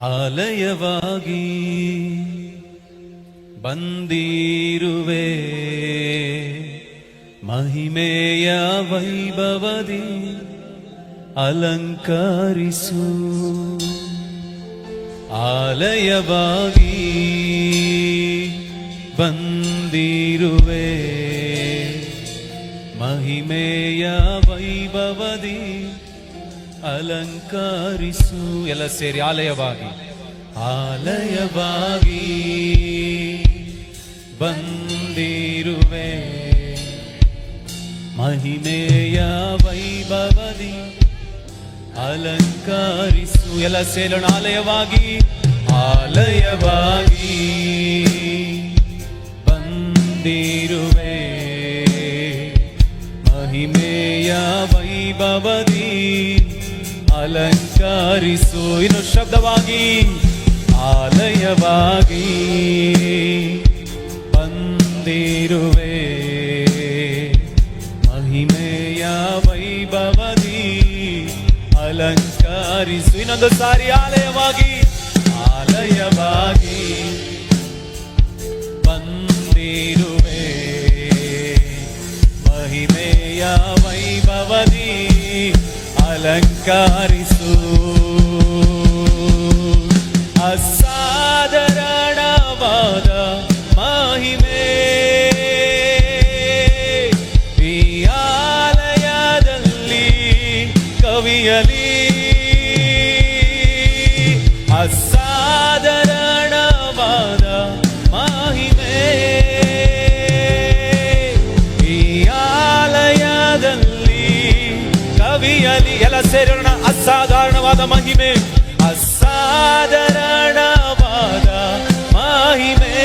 ಆಲಯವಾಗಿ ಬಂದಿರುವೆ, ಮಹಿಮೆಯ ವೈಭವದಿ ಅಲಂಕರಿಸು. ಆಲಯವಾಗಿ ಬಂದಿರುವೆ, ಮಹಿಮೆಯ ವೈಭವದಿ ಅಲಂಕರಿಸು. ಎಲ್ಲ ಸೇರಿ ಆಲಯವಾಗಿ ಆಲಯವಾಗಿ ಬಂದಿರುವೆ, ಮಹಿಮೆಯ ವೈಭವದಿ ಅಲಂಕರಿಸು. ಎಲ್ಲ ಸೇರೋಣ. ಆಲಯವಾಗಿ ಆಲಯವಾಗಿ ಬಂದಿರುವೆ, ಮಹಿಮೆಯ ವೈಭವದಿ ಅಲಂಕರಿಸು. ಇನ್ನು ಶಬ್ದವಾಗಿ ಆಲಯವಾಗಿ ಬಂದಿರುವೆ, ಮಹಿಮೆಯ ವೈಭವದಿ ಅಲಂಕರಿಸು. ಇನ್ನೊಂದು ಸಾರಿ ಆಲಯವಾಗಿ ಆಲಯವಾಗಿ ಬಂದಿರುವೆ, ಮಹಿಮೆಯ ವೈಭವದಿ ಅಲಂಕರಿಸು. ಅಸಾಧಾರಣವಾದ ಮಹಿಮೆ ಈ ಆಲಯದಲ್ಲಿ ಕವಿಯಲಿ. ಅಸಾಧಾರಣವಾದ ಮಹಿಮೆ ಈ ಆಲಯದಲ್ಲಿ ಕವಿಯಲಿ. ಎಲ್ಲ ಸೇರೋಣ. ಅಸಾಧಾರಣವಾದ ಮಹಿಮೆ, ಅಸಾಧಾರಣವಾದ ಮಹಿಮೆ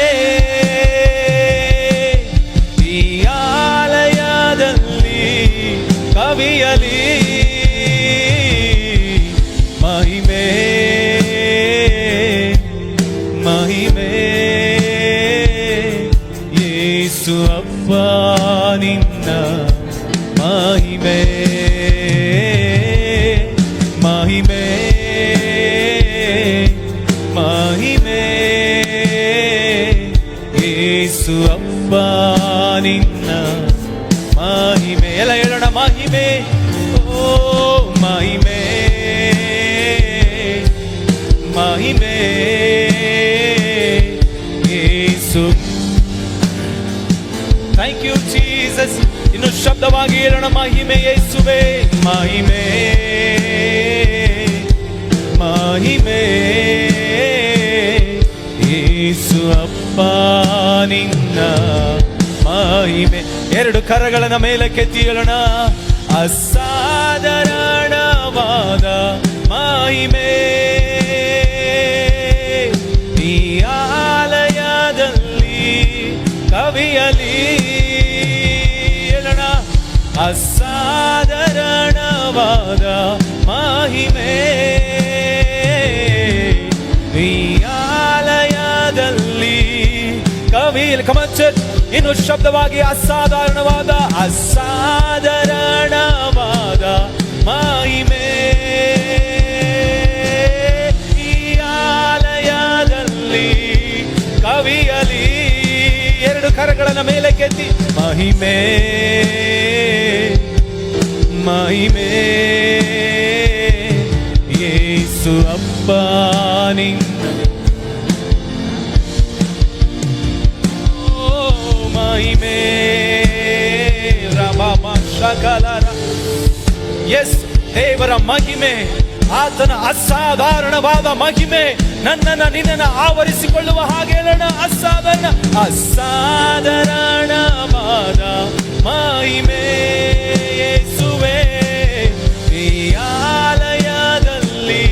ಈ ಆಲಯದಲ್ಲಿ ಕವಿಯಲಿ. ಮಹಿಮೆ ಮಹಿಮೆ ಯೇಸು ಅಪ್ಪ ನಿನ್ನ ಮಹಿಮೆ, ಮಹಿಮೆ ಮಹಿಮೆ ಯೇಸು ಅಪ್ಪ ನಿನ್ನ ಮಹಿಮೆ. ಎಲ್ಲ ಹೇಳೋಣ. ಮಹಿಮೆ, ಓ ಮಹಿಮೆ ಮಹಿಮೆ ಯೇಸು. Thank you Jesus. ಇನ್ನು ಶಬ್ದವಾಗಿ ಹೇಳೋಣ. ಮಹಿಮೆ ಯೇಸುವೆ, ಮಹಿಮೆ ಮಹಿಮೆ ಯೇಸು ಅಪ್ಪ ನಿನ್ನ ಮಹಿಮೆ. ಎರಡು ಕರಗಳನ್ನ ಮೇಲಕ್ಕೆತ್ತಿ ಹೇಳೋಣ. ಅಸಾಧಾರಣವಾದ ಮಹಿಮೆ ಈ ಆಲಯದಲ್ಲಿ ಕವಿಯಲಿ. ಹೇಳೋಣ. ಅಸಾಧಾರಣವಾದ ಮಹಿಮೆ ಈ ಆಲಯದಲ್ಲಿ ಕವಿಯಲಿ. ಕಮಚರ್. ಇನ್ನು ಶಬ್ದವಾಗಿ ಅಸಾಧಾರಣವಾದ ಅಸಾಧಾರಣವಾದ ಮಹಿಮೆ ಈ ಆಲಯದಲ್ಲಿ ಕವಿಯಲಿ. ಎರಡು ಕರಗಳನ್ನ ಮೇಲೆ ಕೆತ್ತಿ. ಮಹಿಮೆ ಮಹಿಮೆ ಯೇಸು ಅಪ್ಪ ನಿನ್ನ ಮಹಿಮೆ. ಎಸ್, ದೇವರ ಮಹಿಮೆ, ಆತನ ಅಸಾಧಾರಣವಾದ ಮಹಿಮೆ ನನ್ನನ್ನು ನಿನ್ನನ್ನು ಆವರಿಸಿಕೊಳ್ಳುವ ಹಾಗೆ ಹೇಳೋಣ. ಅಸಾಧಾರಣವಾದ ಮಹಿಮೆ ಯೇಸುವೆ ಈ ಆಲಯದಲ್ಲಿ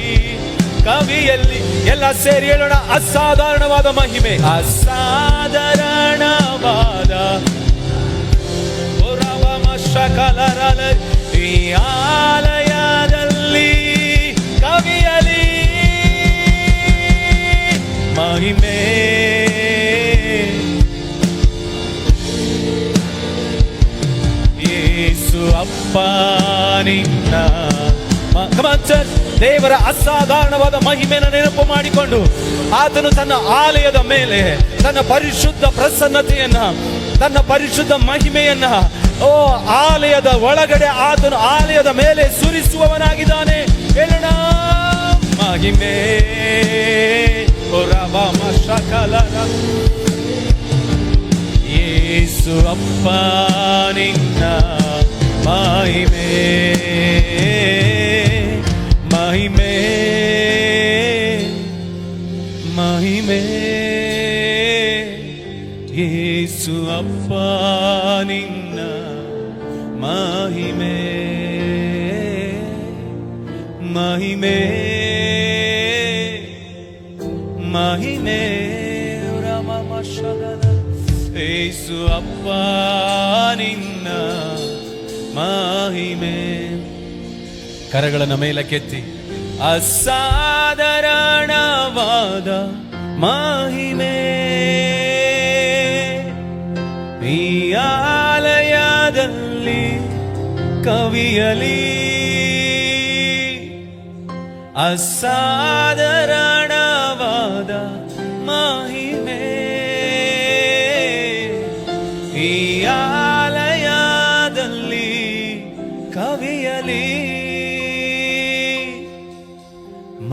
ಕವಿಯಲ್ಲಿ. ಎಲ್ಲ ಸೇರಿ ಹೇಳೋಣ. ಅಸಾಧಾರಣವಾದ ಮಹಿಮೆ, ಅಸಾಧಾರಣವಾದ ಈ ಆಲಯದಲ್ಲಿ ಕವಿಯಲಿ. ಮಹಿಮೆ ಯೇಸು ಅಪ್ಪ ನಿನ್ನ ದೇವರ ಅಸಾಧಾರಣವಾದ ಮಹಿಮೆಯನ್ನು ನೆನಪು ಮಾಡಿಕೊಂಡು ಆತನು ತನ್ನ ಆಲಯದ ಮೇಲೆ ತನ್ನ ಪರಿಶುದ್ಧ ಪ್ರಸನ್ನತೆಯನ್ನ, ತನ್ನ ಪರಿಶುದ್ಧ ಮಹಿಮೆಯನ್ನ ಆಲಯದ ಒಳಗಡೆ ಆತನು ಆಲಯದ ಮೇಲೆ ಸುರಿಸುವವನಾಗಿದ್ದಾನೆ. ಹೇಳೋಣ, ಮಹಿಮೆ ಯೇಸು ಅಪ್ಪ ನಿನ್ನ ಮಹಿಮೆ, ಮಹಿಮೆ, ಮಹಿಮೆ, ಯೇಸು ಅಪ್ಪ ನಿನ್ನ ಮಹಿಮೆ, ಮಹಿಮೆ, ಮಹಿಮೆ, ಯೇಸು ಅಪ್ಪ ನಿನ್ನ ಮಹಿಮೆ. ಕರಗಳನ್ನು ಮೇಲಕ್ಕೆತ್ತಿ, ಅಸಾಧಾರಣವಾದ ಮಹಿಮೆ ಈ ಆಲಯದಲ್ಲಿ ಕವಿಯಲಿ, ಅಸಾಧಾರಣವಾದ ಮಹಿಮೆ ಈ ಆಲಯದಲ್ಲಿ ಕವಿಯಲಿ,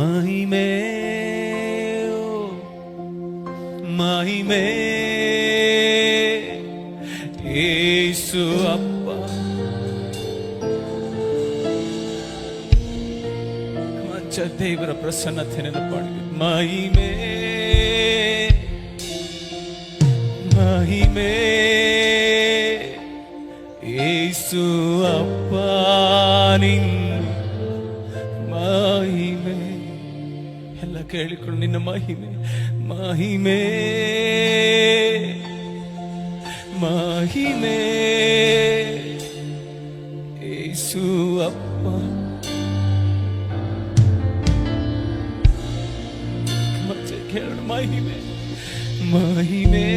ಮಹಿಮೆ, ಮಹಿಮೆ, ಯೇಸು ಅಪ್ಪ. ದೇವರ ಪ್ರಸನ್ನತೆ ನೆನಪಾಡಿ, ಮಹಿಮೆ, ಮಹಿಮೆ, ಯೇಸು ಅಪ್ಪ ನಿನ್ನ ಮಹಿಮೆ. ಎಲ್ಲ ಕೇಳಿಕೊಂಡು ನಿನ್ನ ಮಹಿಮೆ, ಮಹಿಮೆ, ಮಹಿಮೆ, ಯೇಸು ಅಪ್ಪ. ಕೇಳೋಣ, ಮಹಿಮೆ, ಮಹಿಮೆ,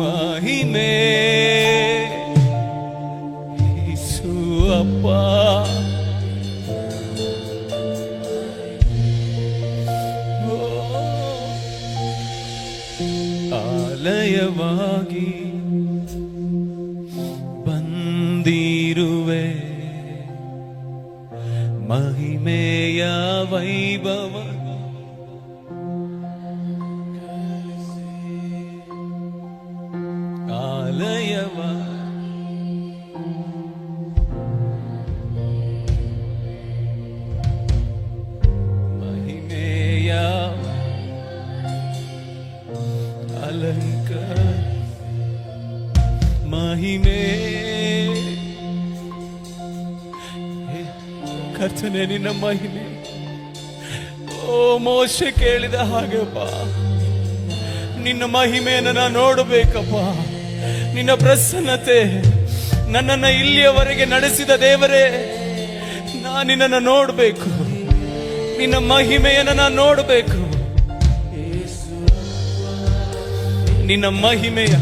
ಮಹಿಮೆ, ಯೇಸು ಅಪ್ಪ. ಆಲಯವಾಗಿ ಬಂದಿರುವೆ, ಮಹಿಮೆಯ ವೈಭವ ಆಲಯವ ಮಹಿಮೆಯ ಅಲಂಕಾರ ಮಹಿಮೆ. ಕರ್ತನೇ ನಿನ್ನ ಮಹಿಮೆ, ಓ ಮೋಶೆ ಕೇಳಿದ ಹಾಗೆಪ್ಪ, ನಿನ್ನ ಮಹಿಮೆಯನ್ನು ನಾನು ನೋಡಬೇಕಪ್ಪ. ನಿನ್ನ ಪ್ರಸನ್ನತೆ ನನ್ನನ್ನು ಇಲ್ಲಿಯವರೆಗೆ ನಡೆಸಿದ ದೇವರೇ, ನಾನು ನಿನ್ನನ್ನು ನೋಡಬೇಕು, ನಿನ್ನ ಮಹಿಮೆಯನ್ನು ನಾನು ನೋಡಬೇಕು. ನಿನ್ನ ಮಹಿಮೆಯ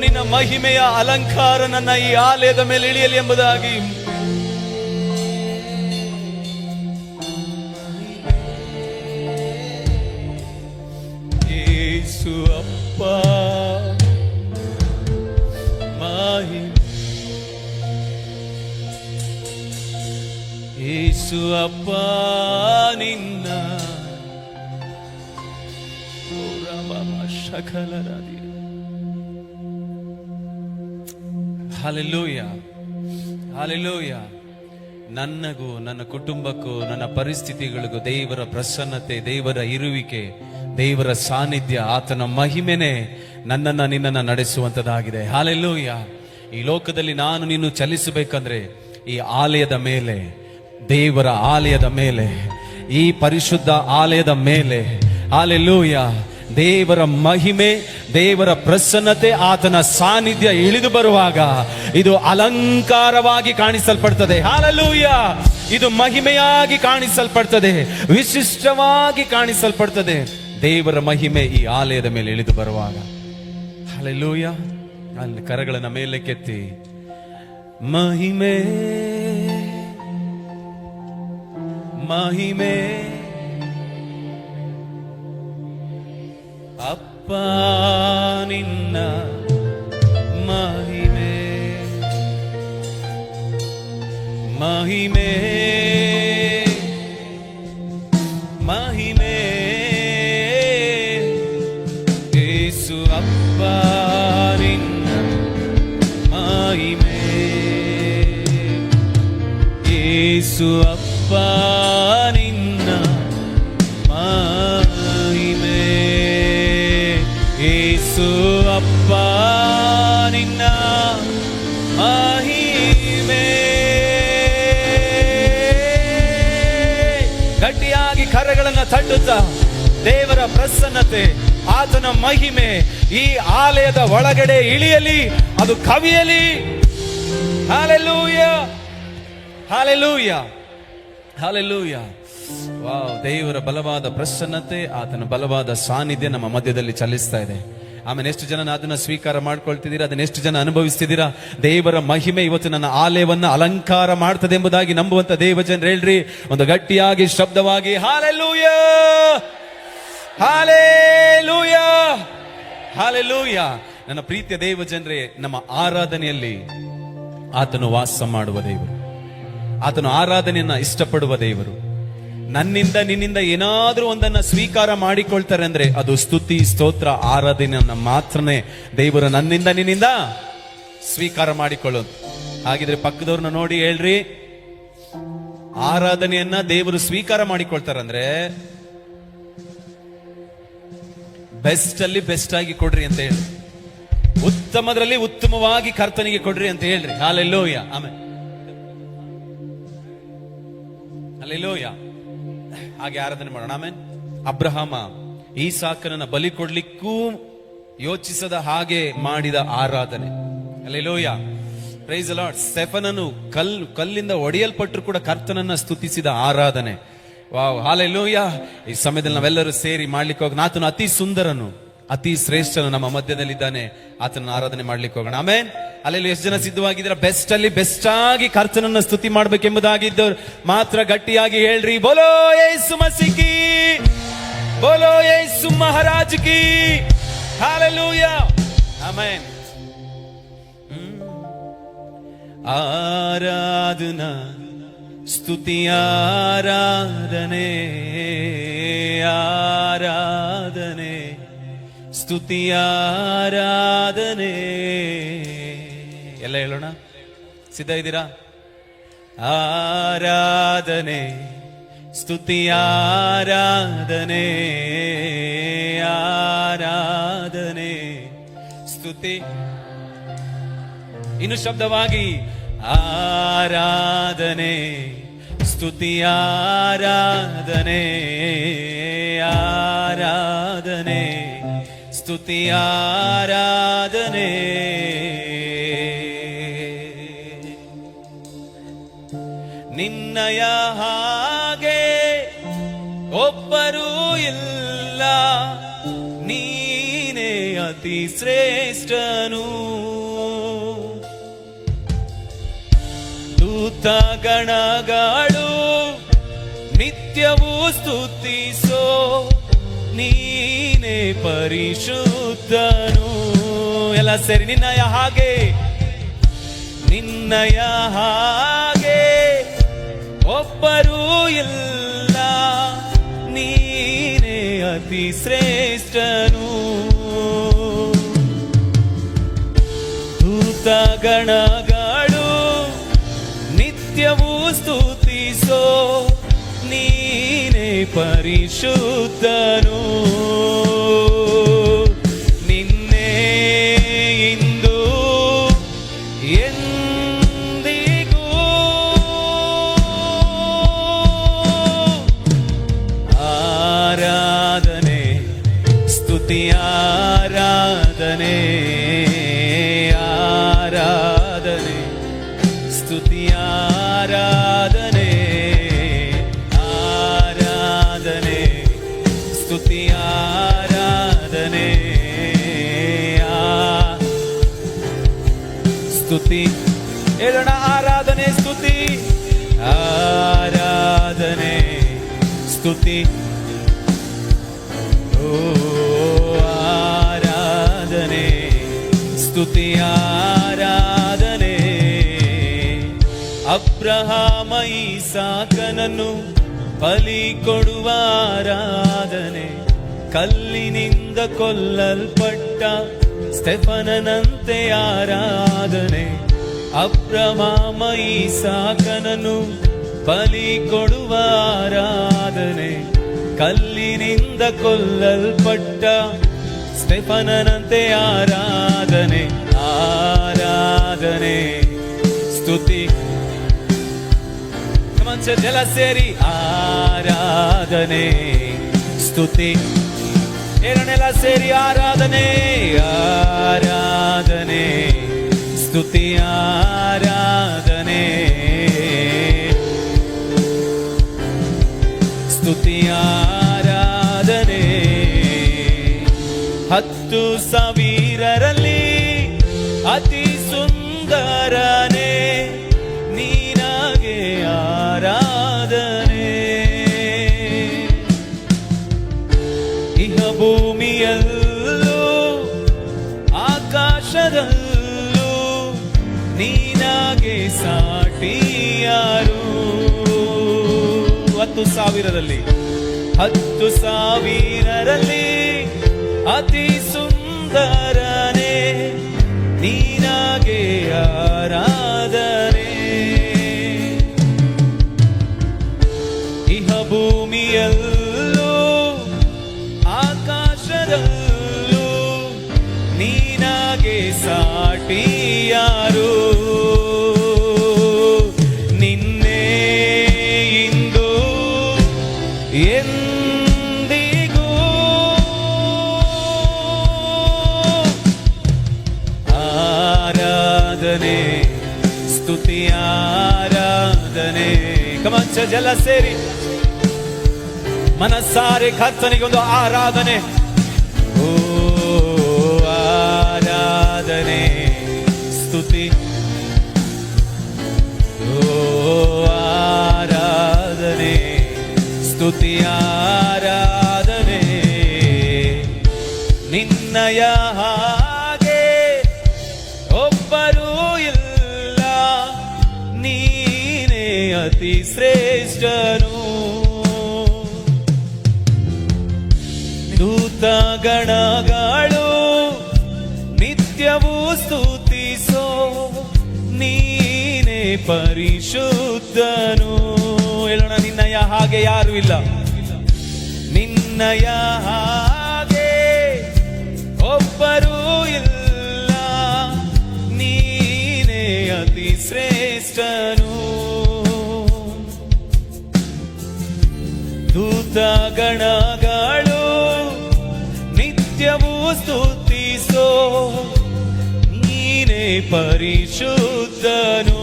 ನಿನ್ನ ಮಹಿಮೆಯ ಅಲಂಕಾರ ನನ್ನ ಈ ಆಲಯದ ಮೇಲೆ ಇಳಿಯಲಿ ಎಂಬುದಾಗಿ ಯೇಸು ಅಪ್ಪ ಯೇಸು ಅಪ್ಪ ನಿನ್ನ ಶಕಲರಾದಿ. Hallelujah, hallelujah. ನನ್ನಗೂ ನನ್ನ ಕುಟುಂಬಕ್ಕೂ ನನ್ನ ಪರಿಸ್ಥಿತಿಗಳಿಗೂ ದೇವರ ಪ್ರಸನ್ನತೆ, ದೇವರ ಇರುವಿಕೆ, ದೇವರ ಸಾನ್ನಿಧ್ಯ, ಆತನ ಮಹಿಮೆನೆ ನನ್ನನ್ನ ನಿನ್ನನ್ನ ನಡೆಸುವಂತದ್ದಾಗಿದೆ. ಹಲ್ಲೆಲೂಯಾ. ಈ ಲೋಕದಲ್ಲಿ ನಾನು ನೀನು ಚಲಿಸಬೇಕಂದ್ರೆ ಈ ಆಲಯದ ಮೇಲೆ, ದೇವರ ಆಲಯದ ಮೇಲೆ, ಈ ಪರಿಶುದ್ಧ ಆಲಯದ ಮೇಲೆ, ಹಲ್ಲೆಲೂಯಾ, ದೇವರ ಮಹಿಮೆ, ದೇವರ ಪ್ರಸನ್ನತೆ, ಆತನ ಸಾನ್ನಿಧ್ಯ ಇಳಿದು ಬರುವಾಗ ಇದು ಅಲಂಕಾರವಾಗಿ ಕಾಣಿಸಲ್ಪಡ್ತದೆ. ಹಲ್ಲೆಲೂಯಾ. ಇದು ಮಹಿಮೆಯಾಗಿ ಕಾಣಿಸಲ್ಪಡ್ತದೆ, ವಿಶಿಷ್ಟವಾಗಿ ಕಾಣಿಸಲ್ಪಡ್ತದೆ. ದೇವರ ಮಹಿಮೆ ಈ ಆಲಯದ ಮೇಲೆ ಇಳಿದು ಬರುವಾಗ, ಹಲ್ಲೆಲೂಯಾ. ಅಲ್ಲಿ ಕರಗಳನ್ನು ಮೇಲೆ ಕೆತ್ತಿ, ಮಹಿಮೆ, ಮಹಿಮೆ. ಅಪ್ಪ ನಿನ್ನ ಮಹಿಮೆ, ಮಹಿಮೆ, ಮಹಿಮೆ. ಯೇಸು ಅಪ್ಪ ನಿನ್ನ ಮಹಿಮೆ, ಯೇಸು ಅಪ್ಪ ನಿನ್ನ ಮಹಿಮೆ, ಯೇಸು ಅಪ್ಪ ನಿನ್ನ ಮಹಿಮೆ. ಗಟ್ಟಿಯಾಗಿ ಕರಗಳನ್ನು ತಟ್ಟುತ್ತಾ ದೇವರ ಪ್ರಸನ್ನತೆ, ಆತನ ಮಹಿಮೆ ಈ ಆಲಯದ ಒಳಗಡೆ ಇಳಿಯಲಿ, ಅದು ಕವಿಯಲಿ. Hallelujah, hallelujah, hallelujah. ವಾವ್, ದೇವರ ಬಲವಾದ ಪ್ರಸನ್ನತೆ, ಆತನ ಬಲವಾದ ಸಾನ್ನಿಧ್ಯ ನಮ್ಮ ಮಧ್ಯದಲ್ಲಿ ಚಲಿಸ್ತಾ ಇದೆ. ಆಮೇಲೆ ಎಷ್ಟು ಜನ ಅದನ್ನ ಸ್ವೀಕಾರ ಮಾಡ್ಕೊಳ್ತಿದ್ದೀರಾ, ಅದನ್ನ ಎಷ್ಟು ಜನ ಅನುಭವಿಸ್ತಿದ್ದೀರಾ? ದೇವರ ಮಹಿಮೆ ಇವತ್ತು ನನ್ನ ಆಲಯವನ್ನ ಅಲಂಕಾರ ಮಾಡ್ತದೆ ಎಂಬುದಾಗಿ ನಂಬುವಂತ ದೇವ ಜನರು ಹೇಳ್ರಿ, ಒಂದು ಗಟ್ಟಿಯಾಗಿ ಶಬ್ದವಾಗಿ ಹಲ್ಲೆಲೂಯಾ, ಹಲ್ಲೆಲೂಯಾ, ಹಲ್ಲೆಲೂಯಾ. ನನ್ನ ಪ್ರೀತಿಯ ದೇವ ಜನರೇ, ನಮ್ಮ ಆರಾಧನೆಯಲ್ಲಿ ಆತನು ವಾಸ ಮಾಡುವ ದೇವರು, ಆತನು ಆರಾಧನೆಯನ್ನ ಇಷ್ಟಪಡುವ ದೇವರು. ನನ್ನಿಂದ ನಿನ್ನಿಂದ ಏನಾದ್ರೂ ಒಂದನ್ನ ಸ್ವೀಕಾರ ಮಾಡಿಕೊಳ್ತಾರೆ ಅಂದ್ರೆ ಅದು ಸ್ತುತಿ, ಸ್ತೋತ್ರ, ಆರಾಧನೆಯನ್ನ ಮಾತ್ರನೇ ದೇವರು ನನ್ನಿಂದ ನಿನ್ನಿಂದ ಸ್ವೀಕಾರ ಮಾಡಿಕೊಳ್ಳೋದು. ಹಾಗಿದ್ರೆ ಪಕ್ಕದವ್ರನ್ನ ನೋಡಿ ಹೇಳ್ರಿ, ಆರಾಧನೆಯನ್ನ ದೇವರು ಸ್ವೀಕಾರ ಮಾಡಿಕೊಳ್ತಾರಂದ್ರೆ ಬೆಸ್ಟ್ ಅಲ್ಲಿ ಬೆಸ್ಟ್ ಆಗಿ ಕೊಡ್ರಿ ಅಂತ ಹೇಳಿ, ಉತ್ತಮದ್ರಲ್ಲಿ ಉತ್ತಮವಾಗಿ ಕರ್ತನಿಗೆ ಕೊಡ್ರಿ ಅಂತ ಹೇಳ್ರಿ. Hallelujah, amen, hallelujah. ಹಾಗೆ ಆರಾಧನೆ ಮಾಡೋಣ. ಆಮೆನ್. ಅಬ್ರಹಾಮ ಈಸಾಕನನ್ನ ಬಲಿ ಕೊಡ್ಲಿಕ್ಕೂ ಯೋಚಿಸದ ಹಾಗೆ ಮಾಡಿದ ಆರಾಧನೆ. Hallelujah, praise the Lord. ಸ್ಟೆಫನನು ಕಲ್ಲಿಂದ ಒಡೆಯಲ್ಪಟ್ಟರು ಕೂಡ ಕರ್ತನನ್ನ ಸ್ತುತಿಸಿದ ಆರಾಧನೆ. Wow, hallelujah. ಈ ಸಮಯದಲ್ಲಿ ನಾವೆಲ್ಲರೂ ಸೇರಿ ಮಾಡ್ಲಿಕ್ಕೆ ಹೋಗೋಣ. ಆತನು ಅತಿ ಸುಂದರನು, ಅತಿ ಶ್ರೇಷ್ಠನು ನಮ್ಮ ಮಧ್ಯದಲ್ಲಿದ್ದಾನೆ. ಆತನ ಆರಾಧನೆ ಮಾಡ್ಲಿಕ್ಕೆ ಹೋಗೋಣ. ಆಮೇನ್. ಅಲ್ಲೆಲ್ಲ ಎಷ್ಟು ಜನ ಸಿದ್ಧವಾಗಿದ್ದೀರಾ? ಬೆಸ್ಟ್ ಅಲ್ಲಿ ಬೆಸ್ಟ್ ಆಗಿ ಕರ್ತನನ್ನ ಸ್ತುತಿ ಮಾಡ್ಬೇಕೆಂಬುದಾಗಿದ್ದವ್ರು ಮಾತ್ರ ಗಟ್ಟಿಯಾಗಿ ಹೇಳ್ರಿ, ಬೋಲೋ ಯೇಸು ಮಸೀಹ್ ಕಿ, ಬೋಲೋ ಯೇಸು ಮಹಾರಾಜ್ ಕಿ. Hallelujah, amen. ಆರಾಧನಾ ಸ್ತುತಿ ಆರಾಧನೆ, ಆರಾಧನೆ ಸ್ತುತಿ ಆರಾಧನೆ. ಎಲ್ಲ ಹೇಳೋಣ, ಸಿದ್ಧ ಇದ್ದೀರಾ? ಆರಾಧನೆ ಸ್ತುತಿ ಆರಾಧನೆ, ಆರಾಧನೆ ಸ್ತುತಿ. ಇನ್ನು ಶಬ್ದವಾಗಿ ಆರಾಧನೆ ಸ್ತುತಿ ಆರಾಧನೆ, ಆರಾಧನೆ ಸ್ತುತಿ ಆರಾಧನೆ. ನಿನ್ನಯ ಹಾಗೆ ಒಬ್ಬರೂ ಇಲ್ಲ, ನೀನೇ ಅತಿ ಶ್ರೇಷ್ಠನು. ದೂತ ಗಣಗಳು ನಿತ್ಯವೂ ಸ್ತುತಿಸೋ, ನೀನೇ ಪರಿಶುದ್ಧನು. ಎಲ್ಲ ಸೇರಿ, ನಿನ್ನಯ ಹಾಗೆ, ನಿನ್ನಯ ಹಾಗೆ ಒಬ್ಬರೂ ಇಲ್ಲ, ನೀನೇ ಅತಿ ಶ್ರೇಷ್ಠನು. ದೂತ ಗಣಗಳು ನಿತ್ಯವೂ ಸ್ತುತಿಸೋ, ನೀನೇ ಪರಿಶುದ್ಧನು. ನಿನ್ನೆ ಇಂದು ಎಂದಿಗೂ ಆರಾಧನೆ ಸ್ತುತಿ ಆರಾಧನೆ, ಆರಾಧನೆ ಸ್ತುತಿ ಆರಾಧನೆ, ಆರಾಧನೆ ಸ್ತುತಿ ಆರಾಧನೆ, ಸ್ತುತಿ. ಹೇಳೋಣ, ಆರಾಧನೆ ಸ್ತುತಿ ಆರಾಧನೆ. ಸ್ತುತಿ. ಓ ಆರಾಧನೆ, ಸ್ತುತಿ ಆರಾಧನೆ. ಅಬ್ರಹಾಮ ಇಸಾಕನನ್ನು ಬಲಿ ಕೊಡುವ ಆರಾಧನೆ, ಕಲ್ಲಿನಿಂದ ಕೊಲ್ಲಲ್ಪಟ್ಟ ಸ್ಟೆಫನನಂತೆ ಆರಾಧನೆ. ಅಬ್ರಹಾಮ ಇಸಾಕನನ್ನು ಬಲಿ ಕೊಡುವ ಆರಾಧನೆ, ಕಲ್ಲಿನಿಂದ ಕೊಲ್ಲಲ್ಪಟ್ಟ ಸ್ಟೆಫನನಂತೆ ಆರಾಧನೆ. ಆರಾಧನೆ, ಸ್ತುತಿ. ಜಲ ಸೇರಿ ಆರಾಧನೆ, ಸ್ತುತಿ. ಎರಡನೆಲ್ಲ ಸೇರಿ ಆರಾಧನೆ, ಆರಾಧನೆ, ಸ್ತುತಿ ಆರಾಧನೆ, ಸ್ತುತಿ ಆರಾಧನೆ. 10,000ರಲ್ಲಿ ಅತಿ ಸುಂದರನೇ ನೀನಾಗೆ ಆರಾಧನೆ. ಇಹ ಭೂಮಿಯಲ್ಲೂ ಆಕಾಶದಲ್ಲೂ ನೀನಾಗೆ ಸಾಟಿಯಾರು. 10,000ರಲ್ಲಿ 10,000ರಲ್ಲಿ ಅತಿ ಸುಂದರನೇ ನೀನಾಗೆ ಆರಾಧನೆ. ಇಹ ಭೂಮಿಯಲ್ಲೂ ಆಕಾಶದಲ್ಲೂ ನೀನಾಗೆ ಸಾಟಿಯಾರು. ನಿನ್ನೆ ಇಂದು ಎಂದಿಗೂ ಆರಾಧನೆ, ಸ್ತುತಿ ಆರಾಧನೆ. ಕಮಂಚ ಜಲ ಸೇರಿ ಮನಸ್ಸಾರೆ ಕರ್ತನಿಗೊಂದು ಆರಾಧನೆ. ಓ ಆರಾಧನೆ, ಸ್ತುತಿ. ಓ ಆರಾಧನೆ, ಸ್ತುತಿ ಆರಾಧನೆ. ನಿನ್ನಯ ಹಾಗೆ ಒಬ್ಬರೂ ಇಲ್ಲ, ನೀನೇ ಅತಿ ಶ್ರೇಷ್ಠನು. ದೂತಗಣಗಳು ನಿತ್ಯವೂ ಸ್ತುತಿಸೋ, ನೀನೇ ಪರಿಶುದ್ಧನು. ಹೇಳೋಣ, ನಿನ್ನಯ ಹಾಗೆ ಯಾರು ಇಲ್ಲ, ನಿನ್ನಯ ಹಾಗೆ ಒಬ್ಬರೂ ಇಲ್ಲ, ನೀನೇ ಅತಿ ಶ್ರೇಷ್ಠನು. ದೂತಗಣಗಳು ನಿತ್ಯವೂ ಸ್ತುತಿಸೋ, ನೀನೇ ಪರಿಶುದ್ಧನು.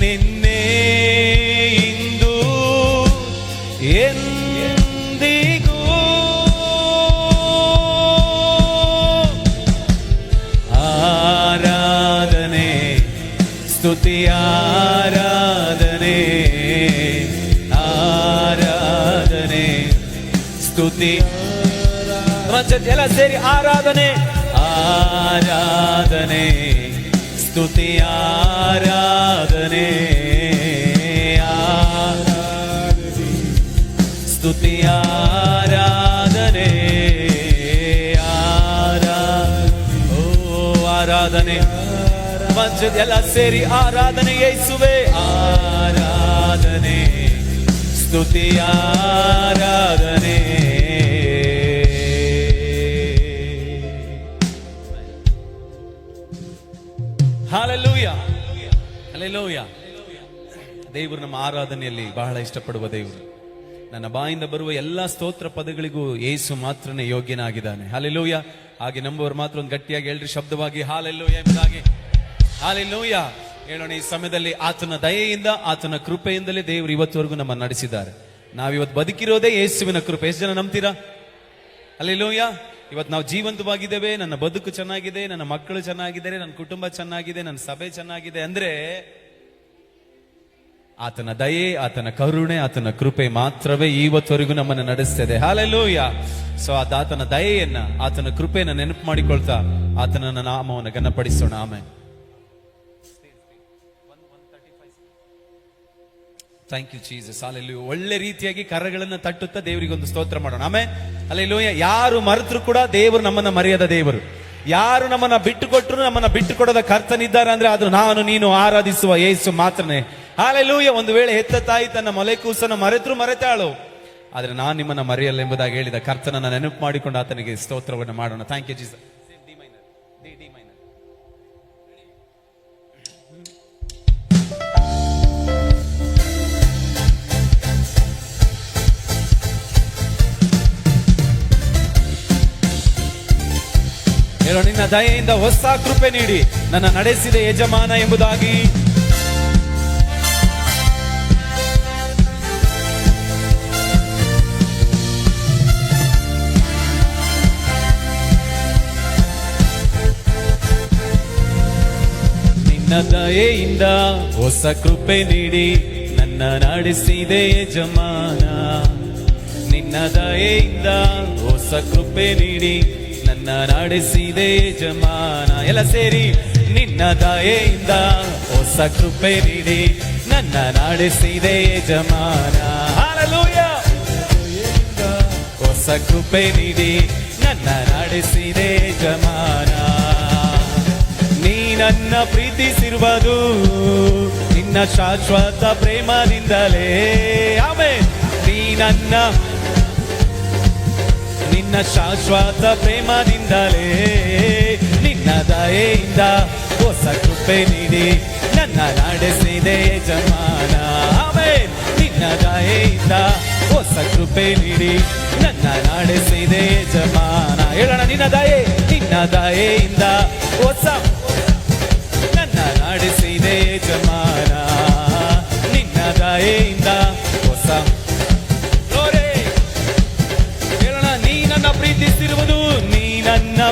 ನಿನ್ನೆ ಇಂದು ಎಂದಿಗೂ ಆರಾಧನೆ, ಸ್ತುತಿ ಆರಾಧನೆ, ಆರಾಧನೆ, ಸ್ತುತಿ. ಎಲ್ಲ ಸೇರಿ ಆರಾಧನೆ, ಆರಾಧನೆ, ಸ್ತುತಿ ಆರಾಧನೆ, ಸ್ತುತಿ ಆರಾಧನೆ, ಓ ಆರಾಧನೆ. ಎಲ್ಲ ಸೇರಿ ಆರಾಧನೆ ಯೇಸುವೆ, ಆರಾಧನೆ, ಸ್ತುತಿ ಆರಾಧನೆ. Hallelujah, hallelujah. ದೇವರು ನಮ್ಮ ಆರಾಧನೆಯಲ್ಲಿ ಬಹಳ ಇಷ್ಟಪಡುವ ದೇವರು. ನನ್ನ ಬಾಯಿಂದ ಬರುವ ಎಲ್ಲಾ ಸ್ತೋತ್ರ ಪದಗಳಿಗೂ ಯೇಸು ಮಾತ್ರನೇ ಯೋಗ್ಯನಾಗಿದ್ದಾನೆ. ಹಲ್ಲೆಲೂಯಾ. ಹಾಗೆ ನಂಬುವವರು ಮಾತ್ರ ಒಂದು ಗಟ್ಟಿಯಾಗಿ ಹೇಳ್ರಿ ಶಬ್ದವಾಗಿ ಹಲ್ಲೆಲೂಯಾ ಎಂಬುದಾಗಿ. ಹಲ್ಲೆಲೂಯಾ ಹೇಳೋಣ. ಈ ಸಮಯದಲ್ಲಿ ಆತನ ದಯೆಯಿಂದ, ಆತನ ಕೃಪೆಯಿಂದಲೇ ದೇವರು ಇವತ್ತುವರೆಗೂ ನಮ್ಮ ನಡೆಸಿದ್ದಾರೆ. ನಾವಿವತ್ತು ಬದುಕಿರೋದೇ ಯೇಸುವಿನ ಕೃಪೆ. ಎಷ್ಟು ಜನ ನಂಬ್ತೀರಾ? ಹಲ್ಲೆಲೂಯಾ. ಇವತ್ತು ನಾವು ಜೀವಂತವಾಗಿದ್ದೇವೆ, ನನ್ನ ಬದುಕು ಚೆನ್ನಾಗಿದೆ, ನನ್ನ ಮಕ್ಕಳು ಚೆನ್ನಾಗಿದ್ದಾರೆ, ನನ್ನ ಕುಟುಂಬ ಚೆನ್ನಾಗಿದೆ, ನನ್ನ ಸಭೆ ಚೆನ್ನಾಗಿದೆ ಅಂದ್ರೆ ಆತನ ದಯೆ, ಆತನ ಕರುಣೆ, ಆತನ ಕೃಪೆ ಮಾತ್ರವೇ ಇವತ್ತವರೆಗೂ ನಮ್ಮನ್ನು ನಡೆಸ್ತದೆ. ಹಲ್ಲೆಲೂಯಾ. ಸೊ ಆತನ ದಯೆಯನ್ನ, ಆತನ ಕೃಪೆಯನ್ನ ನೆನಪು ಮಾಡಿಕೊಳ್ತಾ ಆತನ ನಾಮವನ್ನು ಘನಪಡಿಸೋಣ. Amen. Thank you Jesus. Hallelujah. ಒಳ್ಳೆ ರೀತಿಯಾಗಿ ಕರಗಳನ್ನ ತಟ್ಟುತ್ತಾ ದೇವರಿಗೆ ಒಂದು ಸ್ತೋತ್ರ ಮಾಡೋಣ. ಆಮೆನ್. ಹಲ್ಲೆಲೂಯಾ. ಯಾರು ಮರೆತರು ಕೂಡ ದೇವರು ನಮ್ಮನ್ನ ಮರೆಯದ ದೇವರು. ಯಾರು ನಮ್ಮನ್ನ ಬಿಟ್ಟು ಕೊಟ್ಟರು ನಮ್ಮನ್ನ ಬಿಟ್ಟು ಕೊಡದ ಕರ್ತನಿದ್ದಾರೆ ಅಂದ್ರೆ ಅದು ನಾನು ನೀನು ಆರಾಧಿಸುವ ಯೇಸು ಮಾತ್ರನೇ. ಹಲ್ಲೆಲೂಯಾ. ಒಂದು ವೇಳೆ ಹೆತ್ತ ತಾಯಿ ತನ್ನ ಮೊಲೆ ಕೂಸನ್ನು ಮರೆತರು ಮರೆತಾಳು, ಆದ್ರೆ ನಾನು ನಿಮ್ಮನ್ನ ಮರೆಯಲ್ಲ ಎಂಬುದಾಗಿ ಹೇಳಿದ ಕರ್ತನನ್ನ ನೆನಪು ಮಾಡಿಕೊಂಡು ಆತನಿಗೆ ಸ್ತೋತ್ರವನ್ನು ಮಾಡೋಣ. Thank you Jesus. ಹೇಳೋ, ನಿನ್ನ ದಯೆಯಿಂದ ಹೊಸ ಕೃಪೆ ನೀಡಿ ನನ್ನ ನಡೆಸಿದ ಯಜಮಾನ ಎಂಬುದಾಗಿ. ನಿನ್ನ ದಯೆಯಿಂದ ಹೊಸ ಕೃಪೆ ನೀಡಿ ನನ್ನ ನಡೆಸಿದೆ ಯಜಮಾನ. ನಿನ್ನ ದಯೆಯಿಂದ ಹೊಸ ಕೃಪೆ ನೀಡಿ ನನ್ನ ನಡೆಸಿದೆ ಯಜಮಾನ. ಎಲ್ಲ ಸೇರಿ, ನಿನ್ನ ದಯೆಯಿಂದ ಹೊಸ ಕೃಪೆ ನೀಡಿ ನನ್ನ ನಡೆಸಿದೆ ಯಜಮಾನ. ಹಲ್ಲೆಲೂಯಾ. ಹೊಸ ಕೃಪೆ ನೀಡಿ ನನ್ನ ನಡೆಸಿದೆ ಯಜಮಾನ. ನೀ ನನ್ನ ಪ್ರೀತಿಸಿರುವುದು ನಿನ್ನ ಶಾಶ್ವತ ಪ್ರೇಮದಿಂದಲೇ. ಆಮೆನ್. ನೀ ನಿನ್ನ ಶಾಶ್ವತ ಪ್ರೇಮದಿಂದಲೇ. ನಿನ್ನ ದಯೆಯಿಂದ ಹೊಸ ಕೃಪೆ ನೀಡಿ ನನ್ನ ನಡೆಸಿದೆ ಯಜಮಾನ. ಆಮೆನ್. ನಿನ್ನ ದಯೆಯಿಂದ ಹೊಸ ಕೃಪೆ ನೀಡಿ ನನ್ನ ನಡೆಸಿದೆ ಯಜಮಾನ. ಹೇಳೋಣ, ನಿನ್ನ ದಯೆಯಿಂದ ಹೊಸ ನನ್ನ ನಡೆಸಿದೆ ಯಜಮಾನ. ನಿನ್ನ ದಯೆಯಿಂದ ಹೊಸ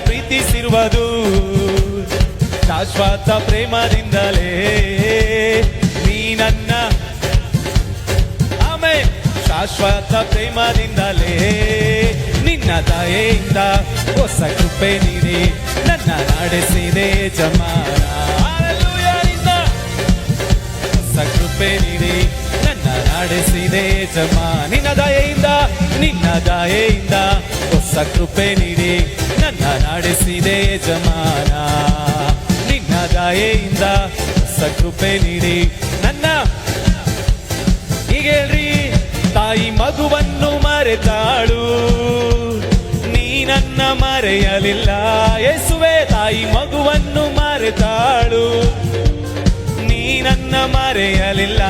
ಪ್ರೀತಿಸಿರುವುದು ಶಾಶ್ವತ ಪ್ರೇಮದಿಂದಲೇ. ನೀ ನನ್ನ ಆಮೆನ್ ಶಾಶ್ವತ ಪ್ರೇಮದಿಂದಲೇ. ನಿನ್ನ ದಯೆಯಿಂದ ಹೊಸ ಕೃಪೆ ನೀಡಿ ನನ್ನ ನಡೆಸಿದೆ ಯಜಮಾನ. ಹಲ್ಲೆಲೂಯಾ. ನಿನ್ನ ಹೊಸ ಕೃಪೆ ನೀಡಿ ನನ್ನ ನಡೆಸಿದೆ ಯಜಮಾನ. ನಿನ್ನ ದಯೆಯಿಂದ ಹೊಸ ಕೃಪೆ ನೀಡಿ ನನ್ನ ನಡೆಸಿದೆ ಯಜಮಾನ. ನಿನ್ನ ದಯೆಯಿಂದ ಹೊಸ ಕೃಪೆ ನೀಡಿ ನನ್ನ. ಈಗ ಹೇಳ್ರಿ, ತಾಯಿ ಮಗುವನ್ನು ಮರೆತಾಳು, ನೀ ನನ್ನ ಮರೆಯಲಿಲ್ಲ. ಯೇಸುವೆ, ತಾಯಿ ಮಗುವನ್ನು ಮರೆತಾಳು, ನೀ ನನ್ನ ಮರೆಯಲಿಲ್ಲ.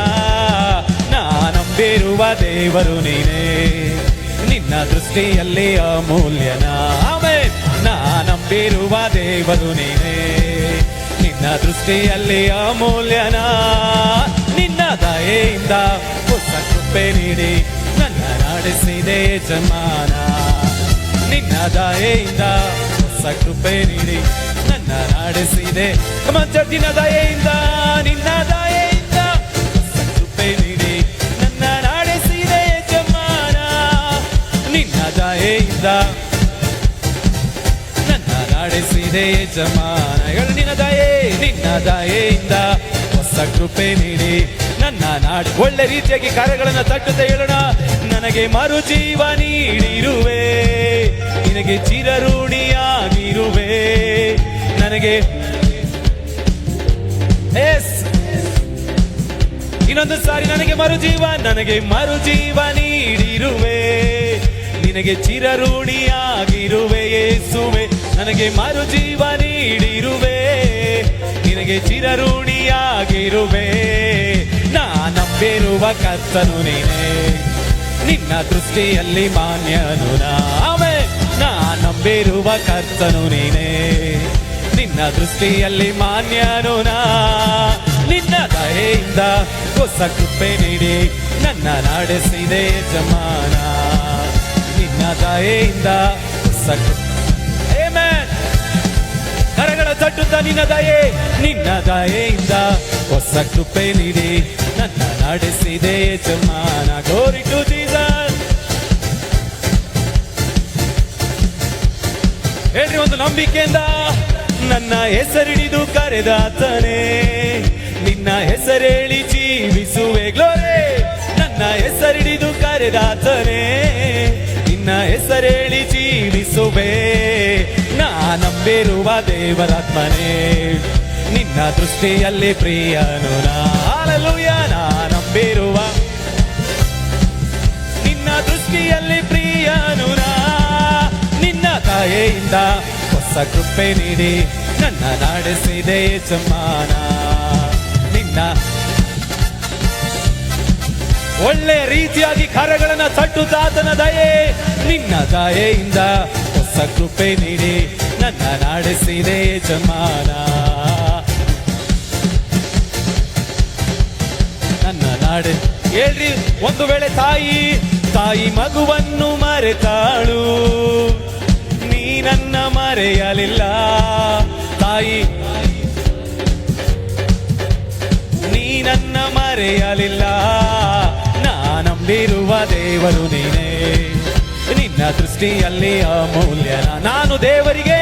ನಾನಂಬಿರುವ ದೇವರು ನೀನೇ, ನಿನ್ನ ದೃಷ್ಟಿಯಲ್ಲಿ ಅಮೂಲ್ಯನ. ಆಮೆನ್. ನಾನಂಬಿರುವ ದೇವರು ನೀನೇ, ನಿನ್ನ ದೃಷ್ಟಿಯಲ್ಲಿ ಅಮೂಲ್ಯನ. ನಿನ್ನ ದಯೆಯಿಂದ ಹೊಸ ಕೃಪೆ ನೀಡಿ ನನ್ನ ನಡೆಸಿದೆ ಯಜಮಾನ. ನಿನ್ನ ದಯೆಯಿಂದ ಹೊಸ ಕೃಪೆ ನೀಡಿ ನನ್ನ ನಡೆಸಿದೆ. ನಿನ್ನ ದಯೆಯಿಂದ ಹೊಸ ಕೃಪೆ ನೀಡಿ ನನ್ನ ನಡೆಸಿದೆ ಯಜಮಾನ. ನಿನ್ನ ದಯೆಯಿಂದ ನನ್ನ ನಡೆಸಿದೆ ಯಜಮಾನ. ಹೇಳು, ನಿನ್ನ ದಯೆಯಿಂದ ಹೊಸ ಕೃಪೆ ನೀಡಿ ನನ್ನ ಒಳ್ಳೆ ರೀತಿಯಾಗಿ ಕಾರ್ಯಗಳನ್ನು ತಟ್ಟುತ್ತಾ ಹೇಳೋಣ. ನನಗೆ ಮರುಜೀವ ನೀಡಿರುವೆ, ನಿನಗೆ ಚಿರಋಣಿಯಾಗಿರುವೆ. ನನಗೆ ಇನ್ನೊಂದು ಸಾರಿ, ನನಗೆ ಮರುಜೀವ ನೀಡಿರುವೆ, ನಿನಗೆ ಚಿರಋಣಿಯಾಗಿರುವೆ. ಯೇಸುವೆ, ನನಗೆ ಮರುಜೀವ ನೀಡಿರುವೆ, ನಿನಗೆ ಚಿರಋಣಿಯಾಗಿರುವೆ. ನಾನಂಬಿರುವ ಕರ್ತನು ನೀನೇ, ನಿನ್ನ ದೃಷ್ಟಿಯಲ್ಲಿ ಮಾನ್ಯನು ನಾವೇ. ನಾನಂಬಿರುವ ಕರ್ತನು ನೀನೇ, ನಿನ್ನ ದೃಷ್ಟಿಯಲ್ಲಿ ಮಾನ್ಯನು ನಾ. ನಿನ್ನ ದಯೆಯಿಂದ ಹೊಸ ಕೃಪೆ ನೀಡಿ ನನ್ನ ನಡೆಸಿದೆ ಯಜಮಾನ. ನಿನ್ನ ದಯೆಯಿಂದ ಹೊಸ ಆಮೆನ್. ಕರಗಳ ತಟ್ಟುತ್ತಾ ನಿನ್ನ ದಯೆಯಿಂದ ಹೊಸ ಕೃಪೆ ನೀಡಿ ನನ್ನ ನಡೆಸಿದೆ ಯಜಮಾನ. Glory to Jesus. ಹೇಳ್ರಿ ಒಂದು ನಂಬಿಕೆಯಿಂದ, ನನ್ನ ಹೆಸರಿಡಿದು ಕರೆದಾತನೇ, ನಿನ್ನ ಹೆಸರೇಳಿ ಜೀವಿಸುವೆ. ಗ್ಲೋರಿ. ನನ್ನ ಹೆಸರಿಡಿದು ಕರೆದಾತನೇ, ನಿನ್ನ ಹೆಸರೇಳಿ ಜೀವಿಸುವೆ. ನಾ ನಂಬಿರುವ ದೇವರಾತ್ಮನೇ, ನಿನ್ನ ದೃಷ್ಟಿಯಲ್ಲಿ ಪ್ರಿಯನು ನಾ. ಹಲ್ಲೆಲೂಯ. ನಾ ನಂಬಿರುವ ನಿನ್ನ ದೃಷ್ಟಿಯಲ್ಲಿ ಪ್ರಿಯನು ನಾ. ನಿನ್ನ ದಯೆಯಿಂದ ಹೊಸ ಕೃಪೆ ನೀಡಿ ನನ್ನ ನಡೆಸಿದೆ ಯಜಮಾನ. ನಿನ್ನ ಒಳ್ಳೆ ರೀತಿಯಾಗಿ ಕರಗಳನ್ನ ತಟ್ಟುತ್ತಾತನ ದಯೆ, ನಿನ್ನ ದಯೆಯಿಂದ ಹೊಸ ಕೃಪೆ ನೀಡಿ ನನ್ನ ನಡೆಸಿದೆ ಯಜಮಾನ. ನನ್ನ ನಾಡೆ. ಹೇಳ್ರಿ, ಒಂದು ವೇಳೆ ತಾಯಿ ಮಗುವನ್ನು ಮರೆತಾಳು, ನೀ ನನ್ನ ಮರೆಯಲಿಲ್ಲ. ತಾಯಿ ನೀ ನನ್ನ ಮರೆಯಲಿಲ್ಲ. ನಾ ನಂಬಿರುವ ದೇವರು ನೀನೇ, ನಿನ್ನ ದೃಷ್ಟಿಯಲ್ಲಿ ಅಮೂಲ್ಯನ. ನಾನು ದೇವರಿಗೆ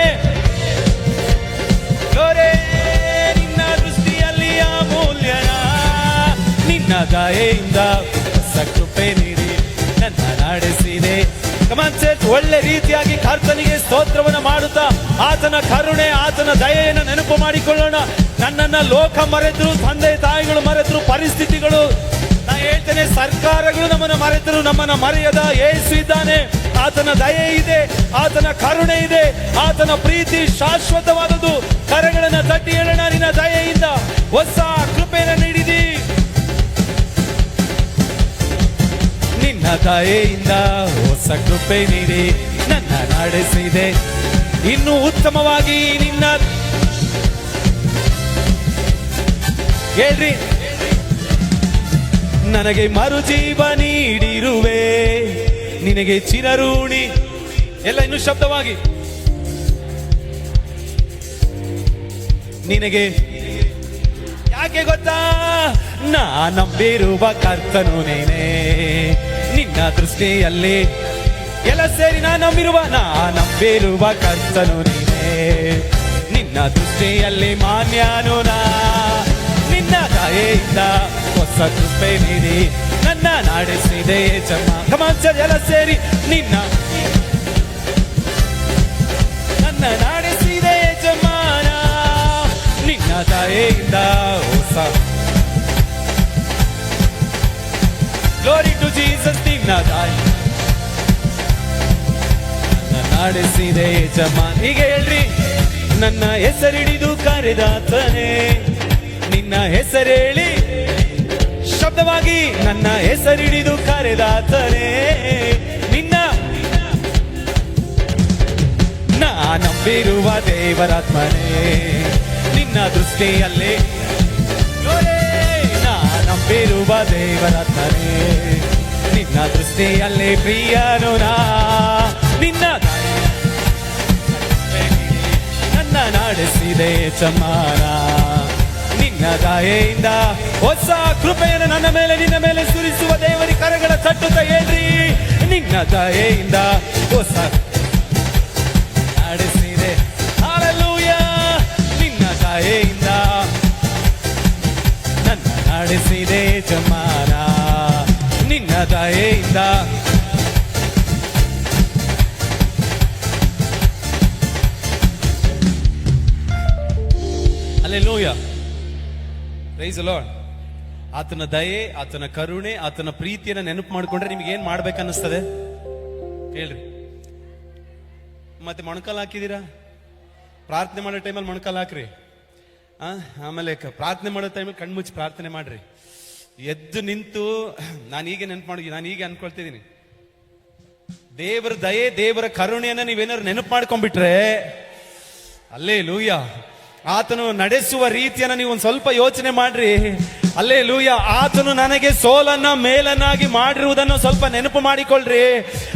ನಿನ್ನ ದೃಷ್ಟಿಯಲ್ಲಿ ಅಮೂಲ್ಯನ. ನಿನ್ನ ದಯೆಯಿಂದ ಹೊಸ ಕೃಪೆ ನೀಡಿ ನನ್ನ ನಡೆಸಿದೆ. ಒಳ್ಳೆ ರೀತಿಯಾಗಿ ಕರ್ತನಿಗೆ ಸ್ತೋತ್ರವನ್ನು ಮಾಡುತ್ತಾ ಆತನ ಕರುಣೆ, ಆತನ ದಯೆಯನ್ನು ನೆನಪು ಮಾಡಿಕೊಳ್ಳೋಣ. ನನ್ನನ್ನ ಲೋಕ ಮರೆತರು, ತಂದೆ ತಾಯಿಗಳು ಮರೆತರು, ಪರಿಸ್ಥಿತಿಗಳು, ನಾ ಹೇಳ್ತೇನೆ ಸರ್ಕಾರಗಳು ನಮ್ಮನ್ನು ಮರೆತರು, ನಮ್ಮನ್ನ ಮರೆಯದ ಯೇಸು ಇದ್ದಾನೆ. ಆತನ ದಯೆ ಇದೆ, ಆತನ ಕರುಣೆ ಇದೆ, ಆತನ ಪ್ರೀತಿ ಶಾಶ್ವತವಾದದ್ದು. ಕರಗಳನ್ನ ತಟ್ಟಿ ಹೇಳೋಣ, ನಿನ್ನ ದಯೆಯಿಂದ ಹೊಸ ಕೃಪೆಯನ್ನು ನೀಡಿದಿ. ನಿನ್ನ ದಯೆಯಿಂದ ಹೊಸ ಕೃಪೆ ನೀಡಿ ನನ್ನ ನಡೆಸಿದೆ. ಇನ್ನು ಉತ್ತಮವಾಗಿ ನಿನ್ನ ಹೇಳ್ರಿ, ನನಗೆ ಮರುಜೀವ ನೀಡಿರುವೆ, ನಿನಗೆ ಚಿರಋಣಿ. ಎಲ್ಲ ಇನ್ನು ಶಬ್ದವಾಗಿ, ನಿನಗೆ ಯಾಕೆ ಗೊತ್ತಾ, ನಾ ನಂಬಿರುವ ಕರ್ತನು ನೀನೇ, ನಿನ್ನ ದೃಷ್ಟಿಯಲ್ಲಿ ಎಲ್ಲ ಸೇರಿ ನಾ ನಂಬಿರುವ ಕರ್ತನು ನೀನೇ, ನಿನ್ನ ದೃಷ್ಟಿಯಲ್ಲಿ ಮಾನ್ಯನು ನಾ. ನಿನ್ನ ದಯೆಯಿಂದ ಹೊಸ ಕೃಪೆ ನೀಡಿ ನನ್ನ ನಡೆಸಿದೆ ಯಜಮಾನ. ಎಲ್ಲ ಸೇರಿ ನನ್ನ ನಡೆಸಿದೆ ಯಜಮಾನ. ನಿನ್ನ ದಯೆಯಿಂದ ಹೊಸ ಗ್ಲೋರಿ ಟು ಜೀಸಸ್. ನಿನ್ನ ದಯೆ ನನ್ನ ನಡೆಸಿದೆ ಯಜಮಾನ. ಈಗ ಹೇಳ್ರಿ, ನನ್ನ ಹೆಸರಿಡಿದು ಕರೆದಾತನೇ, ನಿನ್ನ ಹೆಸರೇಳಿ ಶಬ್ದವಾಗಿ, ನನ್ನ ಹೆಸರಿಡಿದು ಕರೆದಾತನೇ, ನಿನ್ನ ನಾ ನಂಬಿರುವ ದೇವರಾತ್ಮನೇ, ನಿನ್ನ ದೃಷ್ಟಿಯಲ್ಲಿ ನಾ ನಂಬಿರುವ ದೇವರಾತ್ಮನೇ, ನಿನ್ನ ದೃಷ್ಟಿಯಲ್ಲಿ ಪ್ರಿಯನು ನಾ. ನಿನ್ನ ನನ್ನ ನಡೆಸಿದೆ ಯಜಮಾನ. ನಿನ್ನ ದಯೆಯಿಂದ ಹೊಸ ಕೃಪೆಯನ್ನು ನನ್ನ ಮೇಲೆ ನಿನ್ನ ಮೇಲೆ ಸುರಿಸುವ ದೇವರಿ ಕರಗಳ ತಟ್ಟುತ್ತ ಹೇಳ್ರಿ, ನಿನ್ನ ದಯೆಯಿಂದ ಹೊಸ ನಡೆಸಿದೆ. ಹಲ್ಲೆಲೂಯ. ನಿನ್ನ ದಯೆಯಿಂದ ನನ್ನ ನಡೆಸಿದೆ ಯಜಮಾನ. ನಿನ್ನ ದಯೆಯಿಂದ ಹಲ್ಲೆಲೂಯ. Price the lord. ಆತನ ದಯೆ, ಆತನ ಕರುಣೆ, ಆತನ ಪ್ರೀತಿಯನ್ನ ನೆನಪು ಮಾಡ್ಕೊಂಡ್ರೆ ನಿಮ್ಗೆ ಏನ್ ಮಾಡ್ಬೇಕನ್ನಿಸ್ತದೆ ಹೇಳ್ರಿ. ಮತ್ತೆ ಮೊಣಕಾಲು ಹಾಕಿದೀರಾ? ಪ್ರಾರ್ಥನೆ ಮಾಡೋ ಟೈಮಲ್ಲಿ ಮೊಣಕಾಲು ಹಾಕ್ರಿ. ಆಮೇಲೆ ಪ್ರಾರ್ಥನೆ ಮಾಡೋ ಟೈಮಲ್ಲಿ ಕಣ್ಮುಚ್ಚಿ ಪ್ರಾರ್ಥನೆ ಮಾಡ್ರಿ. ಎದ್ದು ನಿಂತು ನಾನು ಹೀಗೆ ಅನ್ಕೊಳ್ತಿದ್ದೀನಿ, ದೇವರ ದಯೆ, ದೇವರ ಕರುಣೆಯನ್ನ ನೀವೇನಾದ್ರು ನೆನಪು ಮಾಡ್ಕೊಂಡ್ಬಿಟ್ರೆ, ಹಲ್ಲೆಲೂಯಾ, ಆತನು ನಡೆಸುವ ರೀತಿಯನ್ನ ನೀವು ಒಂದ್ ಸ್ವಲ್ಪ ಯೋಚನೆ ಮಾಡ್ರಿ. ಹಲ್ಲೆಲೂಯ. ಆತನು ನನಗೆ ಸೋಲನ್ನ ಮೇಲನ್ನಾಗಿ ಮಾಡಿರುವುದನ್ನು ಸ್ವಲ್ಪ ನೆನಪು ಮಾಡಿಕೊಳ್ಳ್ರಿ.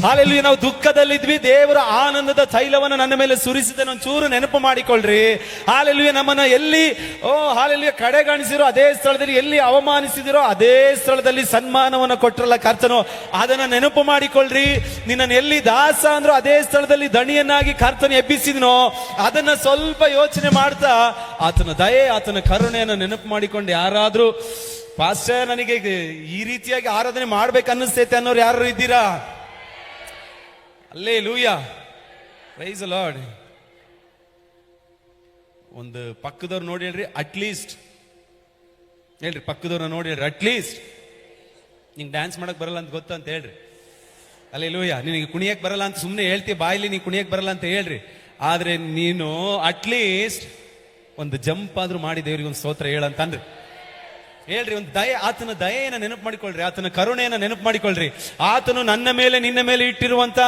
ಹಲ್ಲೆಲೂಯ. ನಾವು ದುಃಖದಲ್ಲಿದ್ವಿ, ದೇವರ ಆನಂದದ ತೈಲವನ್ನು ನನ್ನ ಮೇಲೆ ಸುರಿಸಿದನ್ನು ಒಂಚೂರು ನೆನಪು ಮಾಡಿಕೊಳ್ಳ್ರಿ. ಹಲ್ಲೆಲೂಯ. ನಮ್ಮನ್ನ ಎಲ್ಲಿ ಹಲ್ಲೆಲೂಯ ಕಡೆಗಣಿಸಿರೋ ಅದೇ ಸ್ಥಳದಲ್ಲಿ, ಎಲ್ಲಿ ಅವಮಾನಿಸಿದಿರೋ ಅದೇ ಸ್ಥಳದಲ್ಲಿ ಸನ್ಮಾನವನ್ನು ಕೊಟ್ಟರಲ್ಲ ಕರ್ತನು, ಅದನ್ನ ನೆನಪು ಮಾಡಿಕೊಳ್ಳ್ರಿ. ನಿನ್ನನ್ನು ಎಲ್ಲಿ ದಾಸ ಅಂದ್ರೂ ಅದೇ ಸ್ಥಳದಲ್ಲಿ ದಣಿಯನ್ನಾಗಿ ಕರ್ತನು ಎಬ್ಬಿಸಿದನೋ ಅದನ್ನ ಸ್ವಲ್ಪ ಯೋಚನೆ ಮಾಡ್ತಾ ಆತನ ದಯೆ, ಆತನ ಕರುಣೆಯನ್ನು ನೆನಪು ಮಾಡಿಕೊಂಡು ಯಾರಾದ್ರೂ ಪಾಸ್ಟರ್ ನನಗೆ ಈ ರೀತಿಯಾಗಿ ಆರಾಧನೆ ಮಾಡ್ಬೇಕು ಅನ್ನಿಸ್ತೈತೆ ಅನ್ನೋರು ಯಾರು ಇದ್ದೀರಾ? ಹಲ್ಲೆಲೂಯಾ. Praise the Lord. ಒಂದು ಪಕ್ಕದವ್ರು ನೋಡಿ ಹೇಳ್ರಿ, ಅಟ್ಲೀಸ್ಟ್ ಹೇಳ್ರಿ, ಪಕ್ಕದವ್ರನ್ನ ನೋಡಿ ಹೇಳ್ರಿ, ಅಟ್ಲೀಸ್ಟ್ ನಿಂಗೆ ಡ್ಯಾನ್ಸ್ ಮಾಡಕ್ ಬರಲ್ಲ ಅಂತ ಗೊತ್ತ ಅಂತ ಹೇಳ್ರಿ. ಹಲ್ಲೆಲೂಯಾ. ನಿನಗೆ ಕುಣಿಯಕ್ ಬರಲ್ಲ ಅಂತ ಸುಮ್ಮನೆ ಹೇಳ್ತಿ ಬಾಯಿಲಿ, ನೀ ಕುಣಿಯಕ್ ಬರಲ್ಲ ಅಂತ ಹೇಳ್ರಿ. ಆದ್ರೆ ನೀನು ಅಟ್ಲೀಸ್ಟ್ ಒಂದು ಜಂಪ್ ಆದ್ರೂ ಮಾಡಿ ದೇವರಿಗೆ ಒಂದು ಸ್ತೋತ್ರ ಹೇಳಂತಂದ್ರಿ. ಹೇಳ್ರಿ, ಒಂದು ದಯೆ, ಆತನ ದಯೆಯನ್ನು ನೆನಪು ಮಾಡಿಕೊಳ್ಳ್ರಿ, ಆತನ ಕರುಣೆಯನ್ನ ನೆನಪು ಮಾಡಿಕೊಳ್ಳ್ರಿ. ಆತನು ನನ್ನ ಮೇಲೆ ನಿನ್ನ ಮೇಲೆ ಇಟ್ಟಿರುವಂತ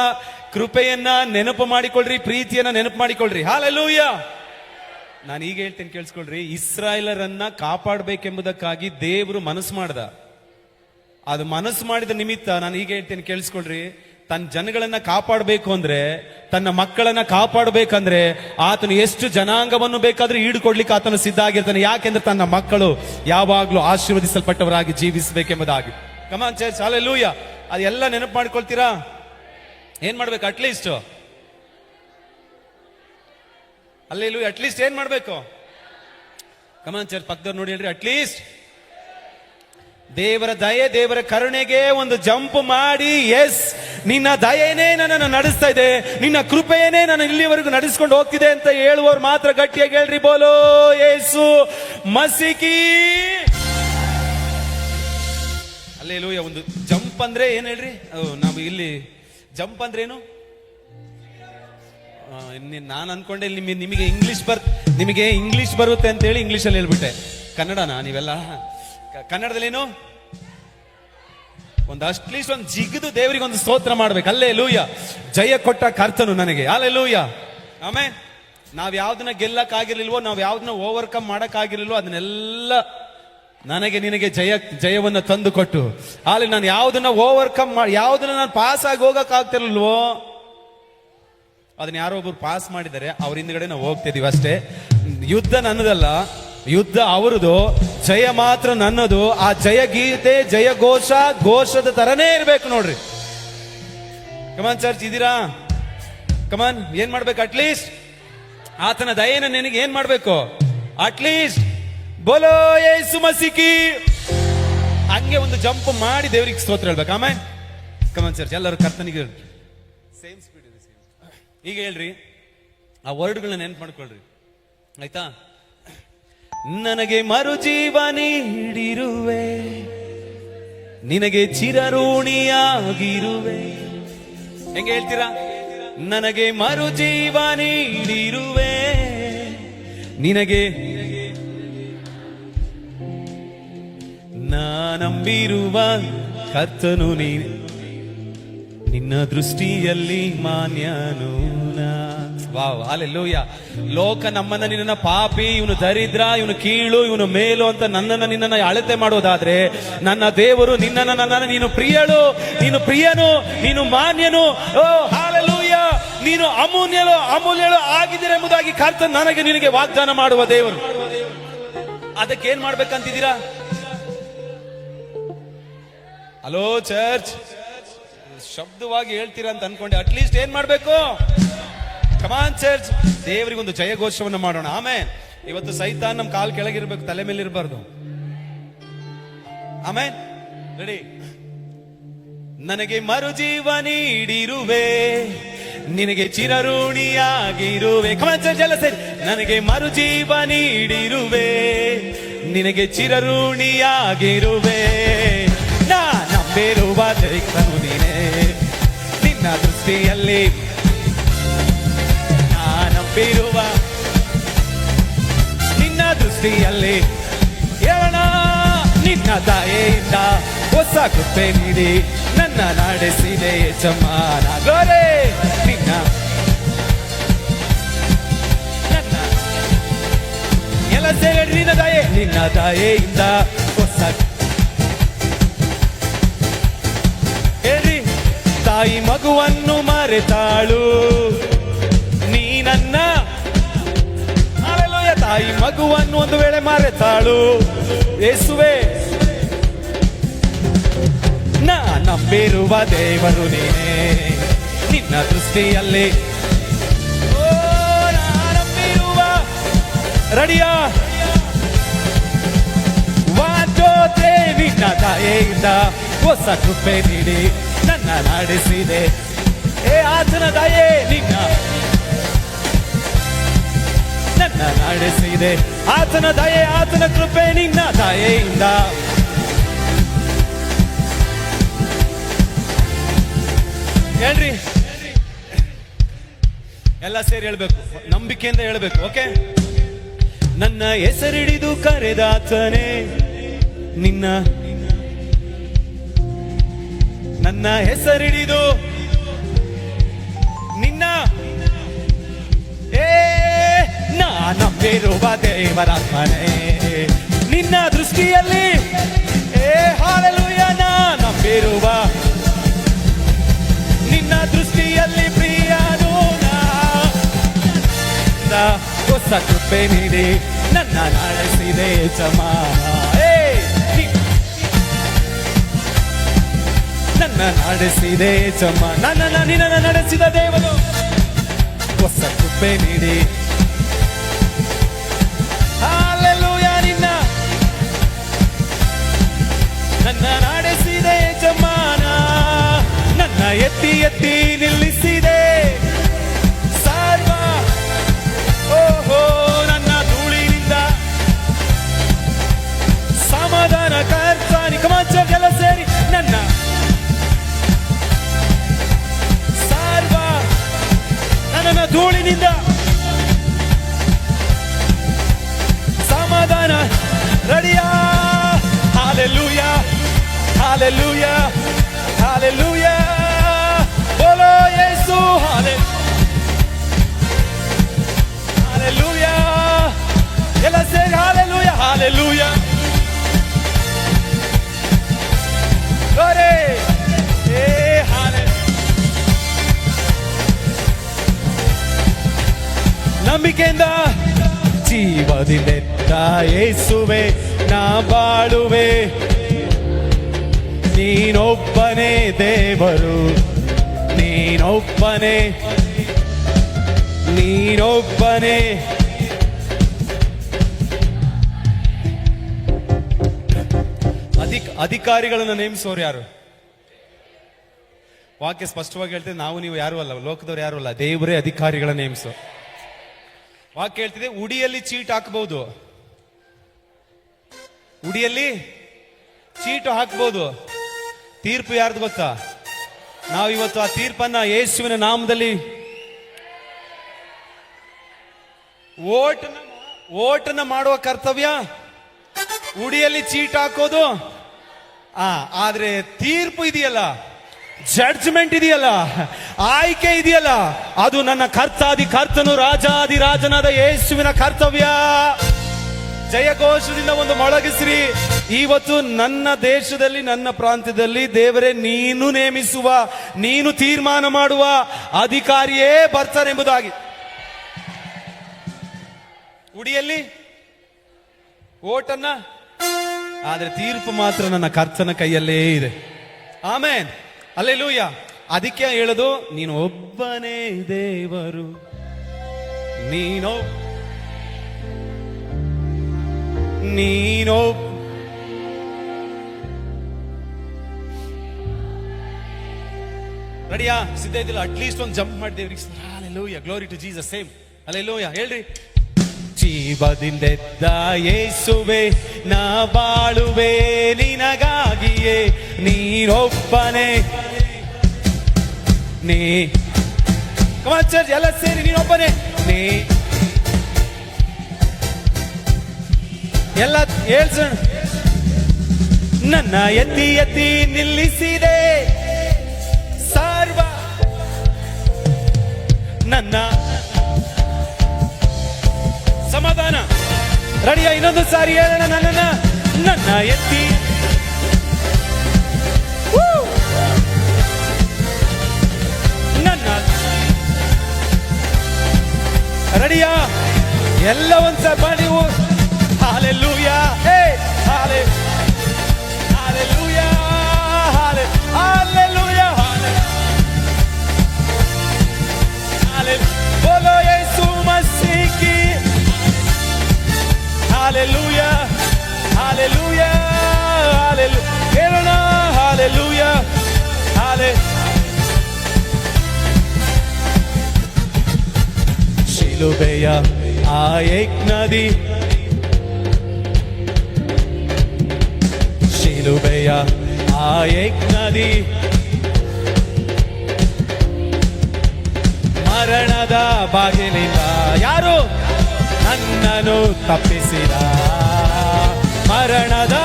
ಕೃಪೆಯನ್ನ ನೆನಪು ಮಾಡಿಕೊಳ್ಳ್ರಿ, ಪ್ರೀತಿಯನ್ನ ನೆನಪು ಮಾಡಿಕೊಳ್ಳ್ರಿ. ಹಲ್ಲೆಲೂಯಾ. ನಾನು ಈಗ ಹೇಳ್ತೇನೆ ಕೇಳಿಸ್ಕೊಳ್ರಿ. ಇಸ್ರಾಯೇಲರನ್ನ ಕಾಪಾಡಬೇಕೆಂಬುದಕ್ಕಾಗಿ ದೇವರು ಮನಸ್ಸು ಮಾಡ್ದ. ಅದು ಮನಸ್ಸು ಮಾಡಿದ ನಿಮಿತ್ತ ನಾನು ಈಗ ಹೇಳ್ತೇನೆ ಕೇಳಿಸ್ಕೊಳ್ರಿ. ತನ್ನ ಜನಗಳನ್ನ ಕಾಪಾಡಬೇಕು ಅಂದ್ರೆ, ತನ್ನ ಮಕ್ಕಳನ್ನ ಕಾಪಾಡಬೇಕಂದ್ರೆ ಆತನು ಎಷ್ಟು ಜನಾಂಗವನ್ನು ಬೇಕಾದ್ರೂ ಈಡುಕೊಡ್ಲಿಕ್ಕೆ ಆತನು ಸಿದ್ಧ ಆಗಿರ್ತಾನೆ. ಯಾಕೆಂದ್ರೆ ತನ್ನ ಮಕ್ಕಳು ಯಾವಾಗ್ಲೂ ಆಶೀರ್ವದಿಸಲ್ಪಟ್ಟವರಾಗಿ ಜೀವಿಸಬೇಕೆಂಬುದಾಗಿ. ಕಮಾನ್ ಚರ್ಚ್, ಹಲ್ಲೆಲೂಯಾ. ಅದೆಲ್ಲ ನೆನಪು ಮಾಡ್ಕೊಳ್ತೀರಾ? ಏನ್ ಮಾಡ್ಬೇಕು? At least hallelujah. ಅಟ್ಲೀಸ್ಟ್ ಏನ್ ಮಾಡ್ಬೇಕು? ಕಮಾನ್ ಚರ್ಚ್, ಪಕ್ಕದವ್ರು ನೋಡಿ ಹೇಳ್ರಿ, ಅಟ್ಲೀಸ್ಟ್ ದೇವರ ದಯೆ, ದೇವರ ಕರುಣೆಗೆ ಒಂದು ಜಂಪ್ ಮಾಡಿ, ಎಸ್ ನಿನ್ನ ದಯೆನೇ ನನ್ನನ್ನು ನಡೆಸ್ತಾ ಇದೆ, ನಿನ್ನ ಕೃಪೆಯೇ ನನ್ನ ಇಲ್ಲಿವರೆಗೂ ನಡೆಸ್ಕೊಂಡು ಹೋಗ್ತಿದೆ ಅಂತ ಹೇಳುವವರು ಮಾತ್ರ ಗಟ್ಟಿಯಾಗಿ ಹೇಳ್ರಿ, ಬೋಲೋ ಯೇಸು ಮಸಿಕಿ. ಹಲ್ಲೆಲೂಯಾ. ಒಂದು ಜಂಪ್ ಅಂದ್ರೆ ಏನ್ ಹೇಳ್ರಿ? ನಾವು ಇಲ್ಲಿ ಜಂಪ್ ಅಂದ್ರೆ ಏನು? ನಾನು ಅನ್ಕೊಂಡೆ ನಿಮಗೆ ಇಂಗ್ಲಿಷ್ ಬರುತ್ತೆ ಅಂತ ಹೇಳಿ ಇಂಗ್ಲಿಷ್ ಅಲ್ಲಿ ಹೇಳ್ಬಿಟ್ಟೆ. ಕನ್ನಡನಾ ನೀವೆಲ್ಲ? ಕನ್ನಡದಲ್ಲೇನು? ಒಂದು ಅಟ್ಲೀಸ್ಟ್ ಒಂದು ಜಿಗಿದು ದೇವರಿಗೆ ಒಂದು ಸ್ತೋತ್ರ ಮಾಡ್ಬೇಕು. ಹಲ್ಲೆಲೂಯಾ. ಜಯ ಕೊಟ್ಟ ಕರ್ತನು ನನಗೆ. ಹಲ್ಲೆಲೂಯಾ. ಆಮೇಲೆ ನಾವ್ ಯಾವ್ದನ್ನ ಗೆಲ್ಲಕ್ ಆಗಿರ್ಲಿಲ್ವೋ, ನಾವ್ ಯಾವ್ದನ್ನ ಓವರ್ಕಮ್ ಮಾಡಕ್ ಆಗಿರ್ಲಿಲ್ವೋ ಅದನ್ನೆಲ್ಲ ನನಗೆ ನಿನಗೆ ಜಯವನ್ನ ತಂದು ಕೊಟ್ಟು, ಅಲ್ಲಿ ನಾನು ಯಾವ್ದನ್ನ ಓವರ್ಕಮ್ ಮಾಡಿ, ಯಾವ್ದನ್ನ ನಾನು ಪಾಸ್ ಆಗಿ ಹೋಗಕ್ ಆಗ್ತಿರ್ಲಿಲ್ವೋ ಅದನ್ನ ಯಾರೋ ಒಬ್ರು ಪಾಸ್ ಮಾಡಿದ್ದಾರೆ, ಅವ್ರ ಹಿಂದ್ಗಡೆ ನಾವು ಹೋಗ್ತಿದೀವಿ ಅಷ್ಟೇ. ಯುದ್ಧ ನನ್ನದಲ್ಲ, ಯುದ್ಧ ಅವರದು, ಜಯ ಮಾತ್ರ ನನ್ನದು. ಆ ಜಯ ಗೀತೆ, ಜಯ ಘೋಷದ ತರನೇ ಇರ್ಬೇಕು ನೋಡ್ರಿ. ಕಮಾನ್ ಚರ್ಚ್, ಇದೀರಾ? ಕಮಾನ್. ಏನ್ ಮಾಡ್ಬೇಕು? ಅಟ್ಲೀಸ್ಟ್ ಆತನ ದಯೆನ ನಿನಗೆ ಏನ್ ಮಾಡ್ಬೇಕು? ಅಟ್ಲೀಸ್ಟ್ ಬೋಲೋ ಯೇಸು ಮಸಿಕಿ. ಹಂಗೆ ಒಂದು ಜಂಪ್ ಮಾಡಿ ದೇವರಿಗೆ ಸ್ತೋತ್ರ ಹೇಳ್ಬೇಕು. ಆಮೇಲೆ ಕಮಾನ್ ಚರ್ಚ್, ಎಲ್ಲರೂ ಕರ್ತನಿಗೆ ಸೇಮ್ ಸ್ಪೀಡ್ ಇದೆ. ಈಗ ಹೇಳ್ರಿ, ಆ ವರ್ಡ್ಗಳನ್ನ ನೆನ್ಪು ಮಾಡ್ಕೊಳ್ರಿ, ಆಯ್ತಾ? ನನಗೆ ಮರುಜೀವ ನೀಡಿರುವೆ, ನಿನಗೆ ಚಿರಋಣಿಯಾಗಿರುವೆ. ಹೆಂಗೆ ಹೇಳ್ತೀರಾ? ನನಗೆ ಮರುಜೀವ ನೀಡಿರುವೆ, ನಿನಗೆ ನಾನಂಬಿರುವ ಕರ್ತನು ನೀನು, ನಿನ್ನ ದೃಷ್ಟಿಯಲ್ಲಿ ಮಾನ್ಯನು. Wow, hallelujah. ಲೋಕ ನಮ್ಮನ್ನ ನಿನ್ನ ಪಾಪಿ, ಇವನು ದರಿದ್ರ, ಇವನು ಕೀಳು, ಇವನು ಮೇಲು ಅಂತ ನನ್ನನ್ನ ನಿನ್ನನ್ನ ಅಳತೆ ಮಾಡೋದಾದ್ರೆ, ನನ್ನ ದೇವರು ನನ್ನನ್ನ ನೀನು ಪ್ರಿಯಳು, ನೀನು ಪ್ರಿಯನು, ನೀನು ಮಾನ್ಯನು, ಓ ಹಲ್ಲೆಲೂಯಾ, ನೀನು ಅಮೂಲ್ಯಳು ಆಗಿದ್ದೀರೆಂಬುದಾಗಿ ಕರ್ತನು ನನಗೆ ನಿನಗೆ ವಾಗ್ದಾನ ಮಾಡುವ ದೇವರು. ಅದಕ್ಕೆ ಏನ್ ಮಾಡ್ಬೇಕಂತಿದ್ದೀರಾ? ಹಲೋ ಚರ್ಚ್, ಶಬ್ದವಾಗಿ ಹೇಳ್ತೀರಾ ಅಂತ ಅನ್ಕೊಂಡೆ. ಅಟ್ಲೀಸ್ಟ್ ಏನ್ ಮಾಡ್ಬೇಕು? ಕಮಾನ್ ಚರ್ಚ್, ದೇವರಿಗೊಂದು ಜಯಘೋಷವನ್ನು ಮಾಡೋಣ. ಆಮೇಲೆ ಇವತ್ತು ಸೈತಾನ್ ನಮ್ ಕಾಲ್ ಕೆಳಗಿರ್ಬೇಕು, ತಲೆ ಮೇಲೆ ಇರಬಾರ್ದು. ಆಮೇಲೆ ರೆಡಿ. ನನಗೆ ಮರುಜೀವ ನೀಡಿರುವೆ, ನಿನಗೆ ಚಿರಋಣಿಯಾಗಿರುವೆ. ಕಮಾನ್ ಚರ್ಚ್ ಎಲ್ಲ ಸೇರಿ. ನನಗೆ ಮರುಜೀವ ನೀಡಿರುವೆ, ನಿನಗೆ ಚಿರಋಣಿಯಾಗಿರುವೆ. ನಂಬಿರುವ ದೈವನು ನೀನೇ, ನಿನ್ನ ದೃಷ್ಟಿಯಲ್ಲಿ ನಂಬಿರುವ, ನಿನ್ನ ದೃಷ್ಟಿಯಲ್ಲಿ ಹೇಳೋಣ. ನಿನ್ನ ದಯೆಯಿಂದ ಹೊಸ ಕೃಪೆ ನೀಡಿ ನನ್ನ ನಡೆಸಿದೆ ಯಜಮಾನ. ಗೋರೆ ನಿನ್ನ ಎಲ್ಲ ಸೇರಿ ನಿನ್ನ ದಯೆಯಿಂದ ಹೊಸ ಹೇಳಿ, ತಾಯಿ ಮಗುವನ್ನು ಮರೆತಾಳು, ನೀ ನನ್ನ ಹಲ್ಲೆಲೂಯಾ. ತಾಯಿ ಮಗುವನ್ನು ಒಂದು ವೇಳೆ ಮರೆತಾಳು, ಯೇಸುವೆ ನಾ ನಂಬಿರುವ ದೇವರು ನೀನೇ, ನಿನ್ನ ದೃಷ್ಟಿಯಲ್ಲಿ ನಾ ನಂಬಿರುವ. ರೆಡಿಯಾ? ವಾಂಚೋತೆ ನಿನ್ನ ದಯೆಯಿಂದ ಹೊಸ ಕೃಪೆ ನೀಡಿ ನನ್ನ ನಡೆಸಿದೆ. ಆತನ ದಯೆ ನಿನ್ನ ನಡೆಸಿದೆ. ಆತನ ದಯೆ, ಆತನ ಕೃಪೆ ನಿನ್ನ ದಯೆಯಿಂದ. ಹೇಳ್ರಿ, ಎಲ್ಲ ಸೇರಿ ಹೇಳ್ಬೇಕು, ನಂಬಿಕೆಯಿಂದ ಹೇಳ್ಬೇಕು. ಓಕೆ. ನನ್ನ ಹೆಸರಿಡಿದು ಕರೆದಾತನೇ, ನನ್ನ ಹೆಸರಿಡಿದು ನಿನ್ನ ನಂಬಿರುವ ದೇವರಾತ್ಮನೇ, ನಿನ್ನ ದೃಷ್ಟಿಯಲ್ಲಿ ಹಲ್ಲೆಲೂಯಾ. ನಾ ನಂಬಿರುವ ನಿನ್ನ ದೃಷ್ಟಿಯಲ್ಲಿ ಪ್ರಿಯನು, ಹೊಸ ಕೃಪೆ ನೀಡಿ ನನ್ನ ನಡೆಸಿದೆ ಜಮಾನ. ನನ್ನ ನಡೆಸಿದೆ ಜಮಾನ. ನಿನ್ನ ನಡೆಸಿದ ದೇವರು ಹೊಸ ಕೃಪೆ ನೀಡಿ. ಹಲ್ಲೆಲೂಯಾ. ನನ್ನ ನಡೆಸಿದೆ ಜಮಾನ, ನನ್ನ ಎತ್ತಿ ಎತ್ತಿ ನಿಲ್ಲಿಸಿದೆ ಸರ್ವ. ಓಹೋ, ನನ್ನ ಧೂಳಿನಿಂದ ಸಮಾಧಾನ ಕರ್ತಾನಿ. ಕಮಾಚ ಜಲ ಸೇರಿ ನನ್ನ ಸರ್ವ, ನನ್ನ ಧೂಳಿನಿಂದ ಸಮಾಧಾನ. ರೆಡಿಯಾ? Hallelujah, hallelujah, hallelujah. ಬೋಲೋ ಯೇಸು. ಹಾಲೆಲೂಯಾ. ಎಲ್ಲ ಸೇರಿ ಹಾಲೆಲೂಯಾ, ಹಾಲೆಲೂಯಾ. glory. ನಂಬಿಕೆಯಿಂದ ಜೀವದಿಂದೆತ್ತ ಯೇಸುವೆ ನಾ ಬಾಳುವೆ, ನೀನೊಬ್ಬನೇ ದೇವರು, ನೀನೊಬ್ಬನೇ, ನೀನೊಬ್ಬನೇ. ಅಧಿಕಾರಿಗಳನ್ನು ನೇಮಿಸೋರು ಯಾರು? ವಾಕ್ಯ ಸ್ಪಷ್ಟವಾಗಿ ಹೇಳ್ತಿದೆ, ನಾವು ನೀವು ಯಾರು ಅಲ್ಲ, ಲೋಕದವ್ರು ಯಾರು ಅಲ್ಲ, ದೇವರೇ ಅಧಿಕಾರಿಗಳ ನೇಮಿಸೋ. ವಾಕ್ಯ ಹೇಳ್ತಿದೆ, ಉಡಿಯಲ್ಲಿ ಚೀಟ್ ಹಾಕಬಹುದು, ಉಡಿಯಲ್ಲಿ ಚೀಟು ಹಾಕಬಹುದು. ತೀರ್ಪು ಯಾರ್ದು ಗೊತ್ತಾ? ನಾವು ಇವತ್ತು ಆ ತೀರ್ಪನ್ನ ಯೇಸುವಿನ ನಾಮದಲ್ಲಿ ಓಟನ್ನ ಮಾಡುವ ಕರ್ತವ್ಯ, ಉಡಿಯಲ್ಲಿ ಚೀಟ್ ಹಾಕೋದು. ಆದ್ರೆ ತೀರ್ಪು ಇದೆಯಲ್ಲ, ಜಡ್ಜ್ಮೆಂಟ್ ಇದೆಯಲ್ಲ, ಆಯ್ಕೆ ಇದೆಯಲ್ಲ, ಅದು ನನ್ನ ಕರ್ತನು ರಾಜಾದಿ ರಾಜನಾದ ಯೇಸುವಿನ ಕರ್ತವ್ಯ. ಜಯಘೋಷದಿಂದ ಒಂದು ಮೊಳಗಿಸ್ರಿ. ಇವತ್ತು ನನ್ನ ದೇಶದಲ್ಲಿ, ನನ್ನ ಪ್ರಾಂತ್ಯದಲ್ಲಿ ದೇವರೇ ನೀನು ನೇಮಿಸುವ, ನೀನು ತೀರ್ಮಾನ ಮಾಡುವ ಅಧಿಕಾರಿಯೇ ಬರ್ತಾನೆಂಬುದಾಗಿ. ಉಡಿಯಲ್ಲಿ ಓಟನ್ನ, ಆದ್ರೆ ತೀರ್ಪು ಮಾತ್ರ ನನ್ನ ಕರ್ತನ ಕೈಯಲ್ಲೇ ಇದೆ. ಆಮೇನ್, ಹಲ್ಲೆಲೂಯಾ. ಅದಕ್ಕೆ ಹೇಳೋದು, ನೀನು ಒಬ್ಬನೇ ದೇವರು, ನೀನೋ ರೆಡಿಯಾ? ಸಿದ್ಧ ಇದ್ದಿಲ್ಲ? ಅಟ್ಲೀಸ್ಟ್ ಒಂದು ಜಂಪ್ ಮಾಡಿದೇವ್ರಿ. Hallelujah, glory to Jesus. Same hallelujah ಹೇಳ್ರಿ. ಜೀವದಿಂದೆದ್ದ ಯೇಸುವೆ ನಾ ಬಾಳುವೆ, ನಿನಗಾಗಿಯೇ, ನೀನೊಬ್ಬನೇ. ಕಮಾನ್ ಚರ್ಚ್, ಎಲ್ಲ ಸೇರಿ ನೀನೊಬ್ಬನೇ. ಎಲ್ಲ ಹೇಳ್ಸೋಣ. ನನ್ನ ಎತ್ತಿ ಎತ್ತಿ ನಿಲ್ಲಿಸಿದೆ ಸರ್ವ, ನನ್ನ ಸಮಾಧಾನ. ರೆಡಿಯಾ? ಇನ್ನೊಂದು ಸಾರಿ ಹೇಳೋಣ. ನನ್ನ ಎತ್ತಿ ಎಲ್ಲ ಒಂದ್ಸಲ ನೀವು ಹಾಲೆಲೂಯಾ, ಹಾಲೆಲೂಯಾ, ಹಾಲೆಲೂಯಾ, बोलो यीशु मसीह की हालेलुया, हालेलुया, हालेलुया, हालेलुया, हाले ಶಿಲುಬೆಯ ಆ ಏಕ್ ನದಿ, ಶಿಲುಬೆಯ ಆ ಏಕ್ ನದಿ ಮರಣದ ಬಾಗಿಲಿಂದ ಯಾರು ನನ್ನನ್ನು ತಪ್ಪಿಸಿದ, ಮರಣದ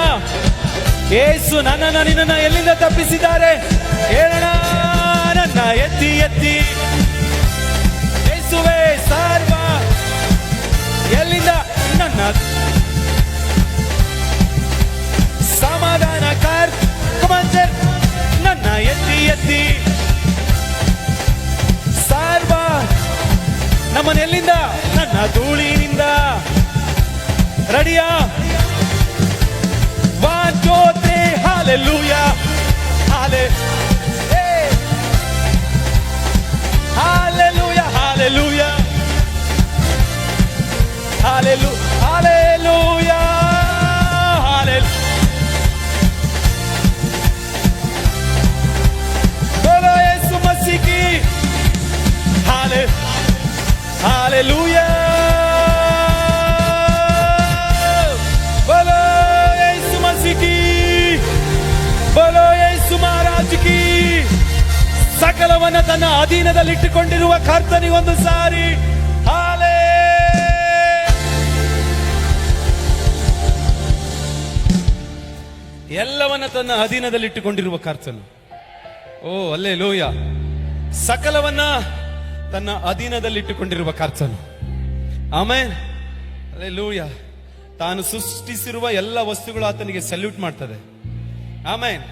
ಯೇಸು ನನ್ನನ್ನು ನಿನ್ನನ್ನ ಎಲ್ಲಿಂದ ತಪ್ಪಿಸಿದ್ದಾರೆ ಹೇಳೋಣ. ನನ್ನ ಎತ್ತಿ ಎತ್ತಿ ಯೇಸುವೇ ಸರ್ವ, ಎಲ್ಲಿಂದ ನನ್ನ ಸಮಾಧಾನ ಕರ್ತಮಂಜರ್, ನನ್ನ ಎತ್ತಿ ಎತ್ತಿ ಸರ್ವ, ನಮ್ಮನೆಲ್ಲಿಂದ ನನ್ನ ಧೂಳಿನಿಂದ. ರೆಡಿಯಾ? 1 2 3 ಹಾಲೆಲೂಯಾ, ಹಾಲೆಲೂಯಾ, ಹಾಲೆಲೂಯಾ, ಹಾಲೆಲೂಯಾ, बोलो यीशु मसीह की हालेलुया, बोलो यीशु मसीह की, बोलो यीशु महाराज की. ಸಕಲವನ್ನ ತನ್ನ ಅಧೀನದಲ್ಲಿಟ್ಟುಕೊಂಡಿರುವ ಕರ್ತನಿಗೊಂದು ಸಾರಿ ಹಾಲೆ. ಎಲ್ಲವನ್ನ ತನ್ನ ಅಧೀನದಲ್ಲಿಟ್ಟುಕೊಂಡಿರುವ ಕರ್ತನು. ಓ ಹಲ್ಲೆಲೂಯ. ಸಕಲವನ್ನ ತನ್ನ ಅಧೀನದಲ್ಲಿಟ್ಟುಕೊಂಡಿರುವ ಕರ್ತನು. Amen, hallelujah. ತಾನು ಸೃಷ್ಟಿಸಿರುವ ಎಲ್ಲ ವಸ್ತುಗಳು ಆತನಿಗೆ ಸಲ್ಯೂಟ್ ಮಾಡ್ತದೆ. ಆಮೆನ್.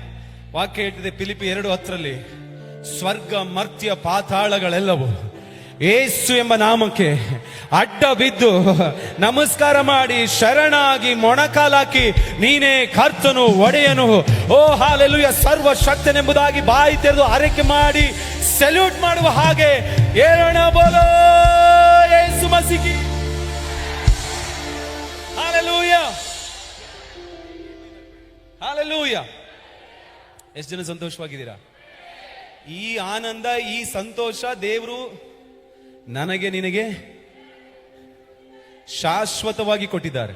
ವಾಕ್ಯ ಹೇಳ್ತಿದೆ ಫಿಲಿಪ್ಪಿ 2:10, ಸ್ವರ್ಗ ಮರ್ತ್ಯ ಪಾತಾಳಗಳೆಲ್ಲವೂ ಯೇಸು ಎಂಬ ನಾಮಕ್ಕೆ ಅಡ್ಡ ಬಿದ್ದು ನಮಸ್ಕಾರ ಮಾಡಿ ಶರಣಾಗಿ ಮೊಣಕಾಲಾಕಿ ನೀನೇ ಕರ್ತನು ಒಡೆಯನು, ಓ ಹಾಲೆಲೂಯ, ಸರ್ವಶಕ್ತನೆಂಬುದಾಗಿ ಬಾಯಿ ತೆರೆದು ಆರೈಕೆ ಮಾಡಿ ಸೆಲ್ಯೂಟ್ ಮಾಡುವ ಹಾಗೆ ಹೇಳೋಣ. ಬೋಲೋ ಯೇಸು ಮಸೀಹ್, ಹಾಲೆಲೂಯ, ಹಾಲೆಲೂಯ. ಎಷ್ಟು ಜನ ಸಂತೋಷವಾಗಿದ್ದೀರಾ? ಈ ಆನಂದ, ಈ ಸಂತೋಷ ದೇವರು ನನಗೆ ನಿನಗೆ ಶಾಶ್ವತವಾಗಿ ಕೊಟ್ಟಿದ್ದಾರೆ.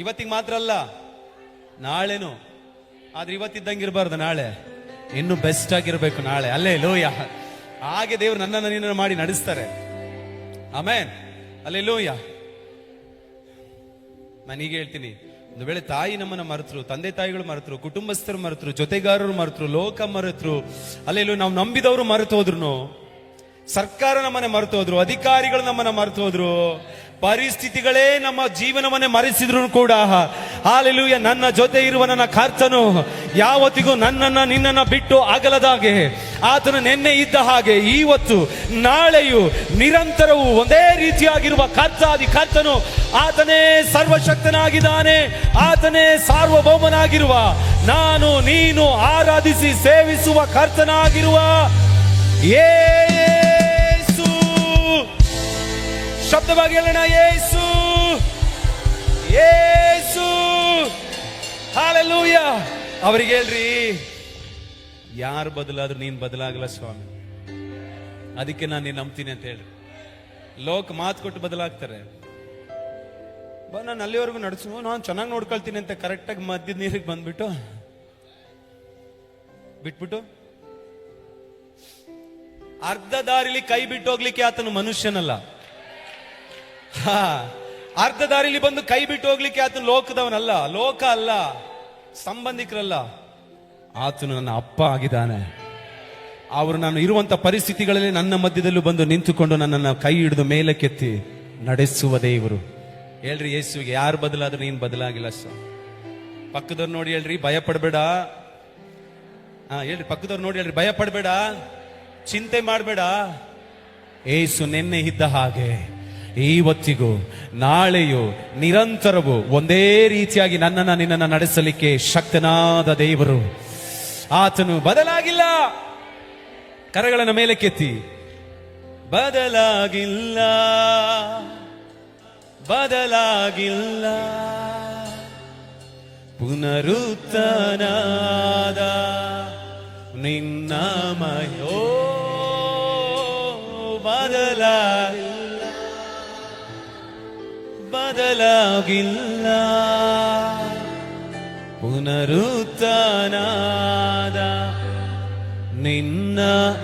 ಇವತ್ತಿಗೆ ಮಾತ್ರ ಅಲ್ಲ, ನಾಳೆನು. ಆದ್ರೆ ಇವತ್ತಿದ್ದಂಗಿರಬಾರ್ದು, ನಾಳೆ ಇನ್ನು ಬೆಸ್ಟ್ ಆಗಿರ್ಬೇಕು. ನಾಳೆ ಹಲ್ಲೆಲೂಯ. ಹಾಗೆ ದೇವರು ನನ್ನನ್ನು ನಿನ್ನನ್ನು ಮಾಡಿ ನಡೆಸ್ತಾರೆ. Amen, hallelujah. ನಾನೀಗ ಹೇಳ್ತೀನಿ, ಒಂದು ವೇಳೆ ತಾಯಿ ನಮ್ಮನ್ನ ಮರೆತರು, ತಂದೆ ತಾಯಿಗಳು ಮರೆತರು, ಕುಟುಂಬಸ್ಥರು ಮರೆತರು, ಜೊತೆಗಾರರು ಮರೆತರು, ಲೋಕ ಮರೆತರು, ಅಲ್ಲೆಲ್ಲೂ ನಾವು ನಂಬಿದವರು ಮರೆತು ಹೋದ್ರು, ಸರ್ಕಾರ ನಮ್ಮನ್ನ ಮರೆತು ಹೋದ್ರು, ಅಧಿಕಾರಿಗಳು ನಮ್ಮನ್ನ ಮರೆತು ಹೋದ್ರು, ಪರಿಸ್ಥಿತಿಗಳೇ ನಮ್ಮ ಜೀವನವನ್ನೇ ಮರೆಸಿದ್ರು ಕೂಡ ಹಾಲೆಲೂಯ, ನನ್ನ ಜೊತೆ ಇರುವ ನನ್ನ ಕರ್ತನು ಯಾವತ್ತಿಗೂ ನನ್ನನ್ನ ನಿನ್ನನ್ನ ಬಿಟ್ಟು ಅಗಲದಾಗೆ, ಆತನು ನಿನ್ನೆ ಇದ್ದ ಹಾಗೆ ಇವತ್ತು ನಾಳೆಯೂ ನಿರಂತರವೂ ಒಂದೇ ರೀತಿಯಾಗಿರುವ ಕರ್ತನು. ಆತನೇ ಸರ್ವಶಕ್ತನಾಗಿದ್ದಾನೆ, ಆತನೇ ಸಾರ್ವಭೌಮನಾಗಿರುವ, ನಾನು ನೀನು ಆರಾಧಿಸಿ ಸೇವಿಸುವ ಕರ್ತನಾಗಿರುವ ಯೇಸು. ಶಬ್ದವಾಗಿ ಹೇಳೋಣ, ಯೇಸು, ಯೇಸು, ಹಾಲೆಲೂಯ. ಅವರಿಗೆ ಹೇಳ್ರಿ, ಯಾರು ಬದಲಾದ್ರೂ ನೀನ್ ಬದಲಾಗಲ್ಲ ಸ್ವಾಮಿ, ಅದಕ್ಕೆ ನಾನು ನೀನ್ ನಂಬ್ತೀನಿ ಅಂತ ಹೇಳಿ. ಲೋಕ ಮಾತು ಕೊಟ್ಟು ಬದಲಾಗ್ತಾರೆ. ನಾನು ಅಲ್ಲಿವರೆಗೂ ನಡೆಸು, ನಾನು ಚೆನ್ನಾಗಿ ನೋಡ್ಕೊಳ್ತೀನಿ ಅಂತ ಕರೆಕ್ಟಾಗಿ ಮಧ್ಯದ ನೀರಿಗೆ ಬಂದ್ಬಿಟ್ಟು ಬಿಟ್ಬಿಟ್ಟು ಅರ್ಧ ದಾರಿಲಿ ಕೈ ಬಿಟ್ಟು ಹೋಗ್ಲಿಕ್ಕೆ ಆತನು ಮನುಷ್ಯನಲ್ಲ. ಅರ್ಧ ದಾರಿಲಿ ಬಂದು ಕೈ ಬಿಟ್ಟು ಹೋಗ್ಲಿಕ್ಕೆ ಆತನು ಲೋಕದವನಲ್ಲ, ಲೋಕ ಅಲ್ಲ, ಸಂಬಂಧಿಕರಲ್ಲ. ಆತನು ನನ್ನ ಅಪ್ಪ ಆಗಿದ್ದಾನೆ. ಅವರು ನಾನು ಇರುವಂತ ಪರಿಸ್ಥಿತಿಗಳಲ್ಲಿ ನನ್ನ ಮಧ್ಯದಲ್ಲೂ ಬಂದು ನಿಂತುಕೊಂಡು ನನ್ನನ್ನು ಕೈ ಹಿಡಿದು ಮೇಲಕ್ಕೆತ್ತಿ ನಡೆಸುವ ದೇವರು. ಹೇಳ್ರಿ, ಯೇಸುವಿಗೆ ಯಾರು ಬದಲಾದ್ರೂ ನೀನ್ ಬದಲಾಗಿಲ್ಲ ಸರ್. ಪಕ್ಕದವ್ರು ನೋಡಿ ಹೇಳ್ರಿ, ಭಯ ಪಡಬೇಡ. ಹೇಳ್ರಿ, ಪಕ್ಕದವ್ರು ನೋಡಿ ಹೇಳ್ರಿ, ಭಯ ಪಡಬೇಡ, ಚಿಂತೆ ಮಾಡಬೇಡ. ಏಸು ನಿನ್ನೆ ಇದ್ದ ಹಾಗೆ ಇವತ್ತಿಗೂ ನಾಳೆಯೂ ನಿರಂತರವೂ ಒಂದೇ ರೀತಿಯಾಗಿ ನನ್ನನ್ನ ನಿನ್ನನ್ನ ನಡೆಸಲಿಕ್ಕೆ ಶಕ್ತನಾದ ದೇವರು. ಆತನು ಬದಲಾಗಿಲ್ಲ. ಕರಗಳನ್ನು ಮೇಲೆ ಕೆತ್ತಿ. ಬದಲಾಗಿಲ್ಲ, ಬದಲಾಗಿಲ್ಲ, ಪುನರುತ್ಥಾನದ ನಿನ್ನ ಮಯೋ ಬದಲಾಗಿಲ್ಲ, ಬದಲಾಗಿಲ್ಲ, ಪುನರುತ್ಥಾನದ ನಿನ್ನ.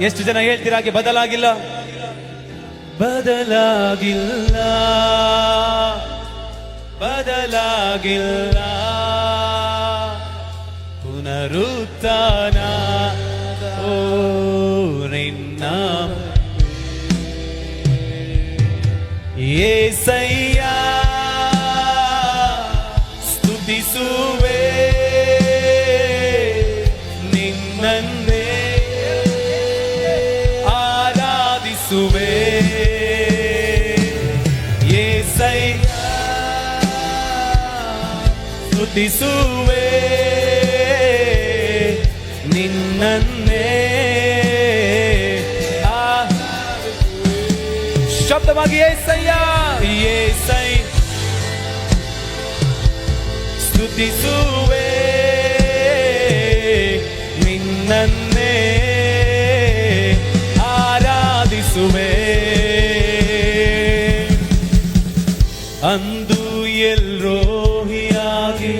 ಎಷ್ಟು ಜನ ಹೇಳ್ತೀರಾ ಹಾಗೆ? ಬದಲಾಗಿಲ್ಲ, ಬದಲಾಗಿಲ್ಲ, ಬದಲಾಗಿಲ್ಲ, ಪುನರುತ್ಥಾನ ಓ ನಿನ್ನ. యేసయ్య స్తుతిಸುವೆ ನಿನ್ನನ್ನೇ ಆರಾಧಿಸುವೆ. యేసయ్య స్తుತಿಸುವೆ ನಿನ್ನನ್ನೇ. ಶಬ್ದವಾಗಿ యేసయ్య, యేసయ్య ಸ್ತುತಿಸುವೆ ನಿನ್ನನ್ನೇ ಆರಾಧಿಸುವೆ. ಅಂದು ಎಲ್ರೋಹಿಯಾಗಿ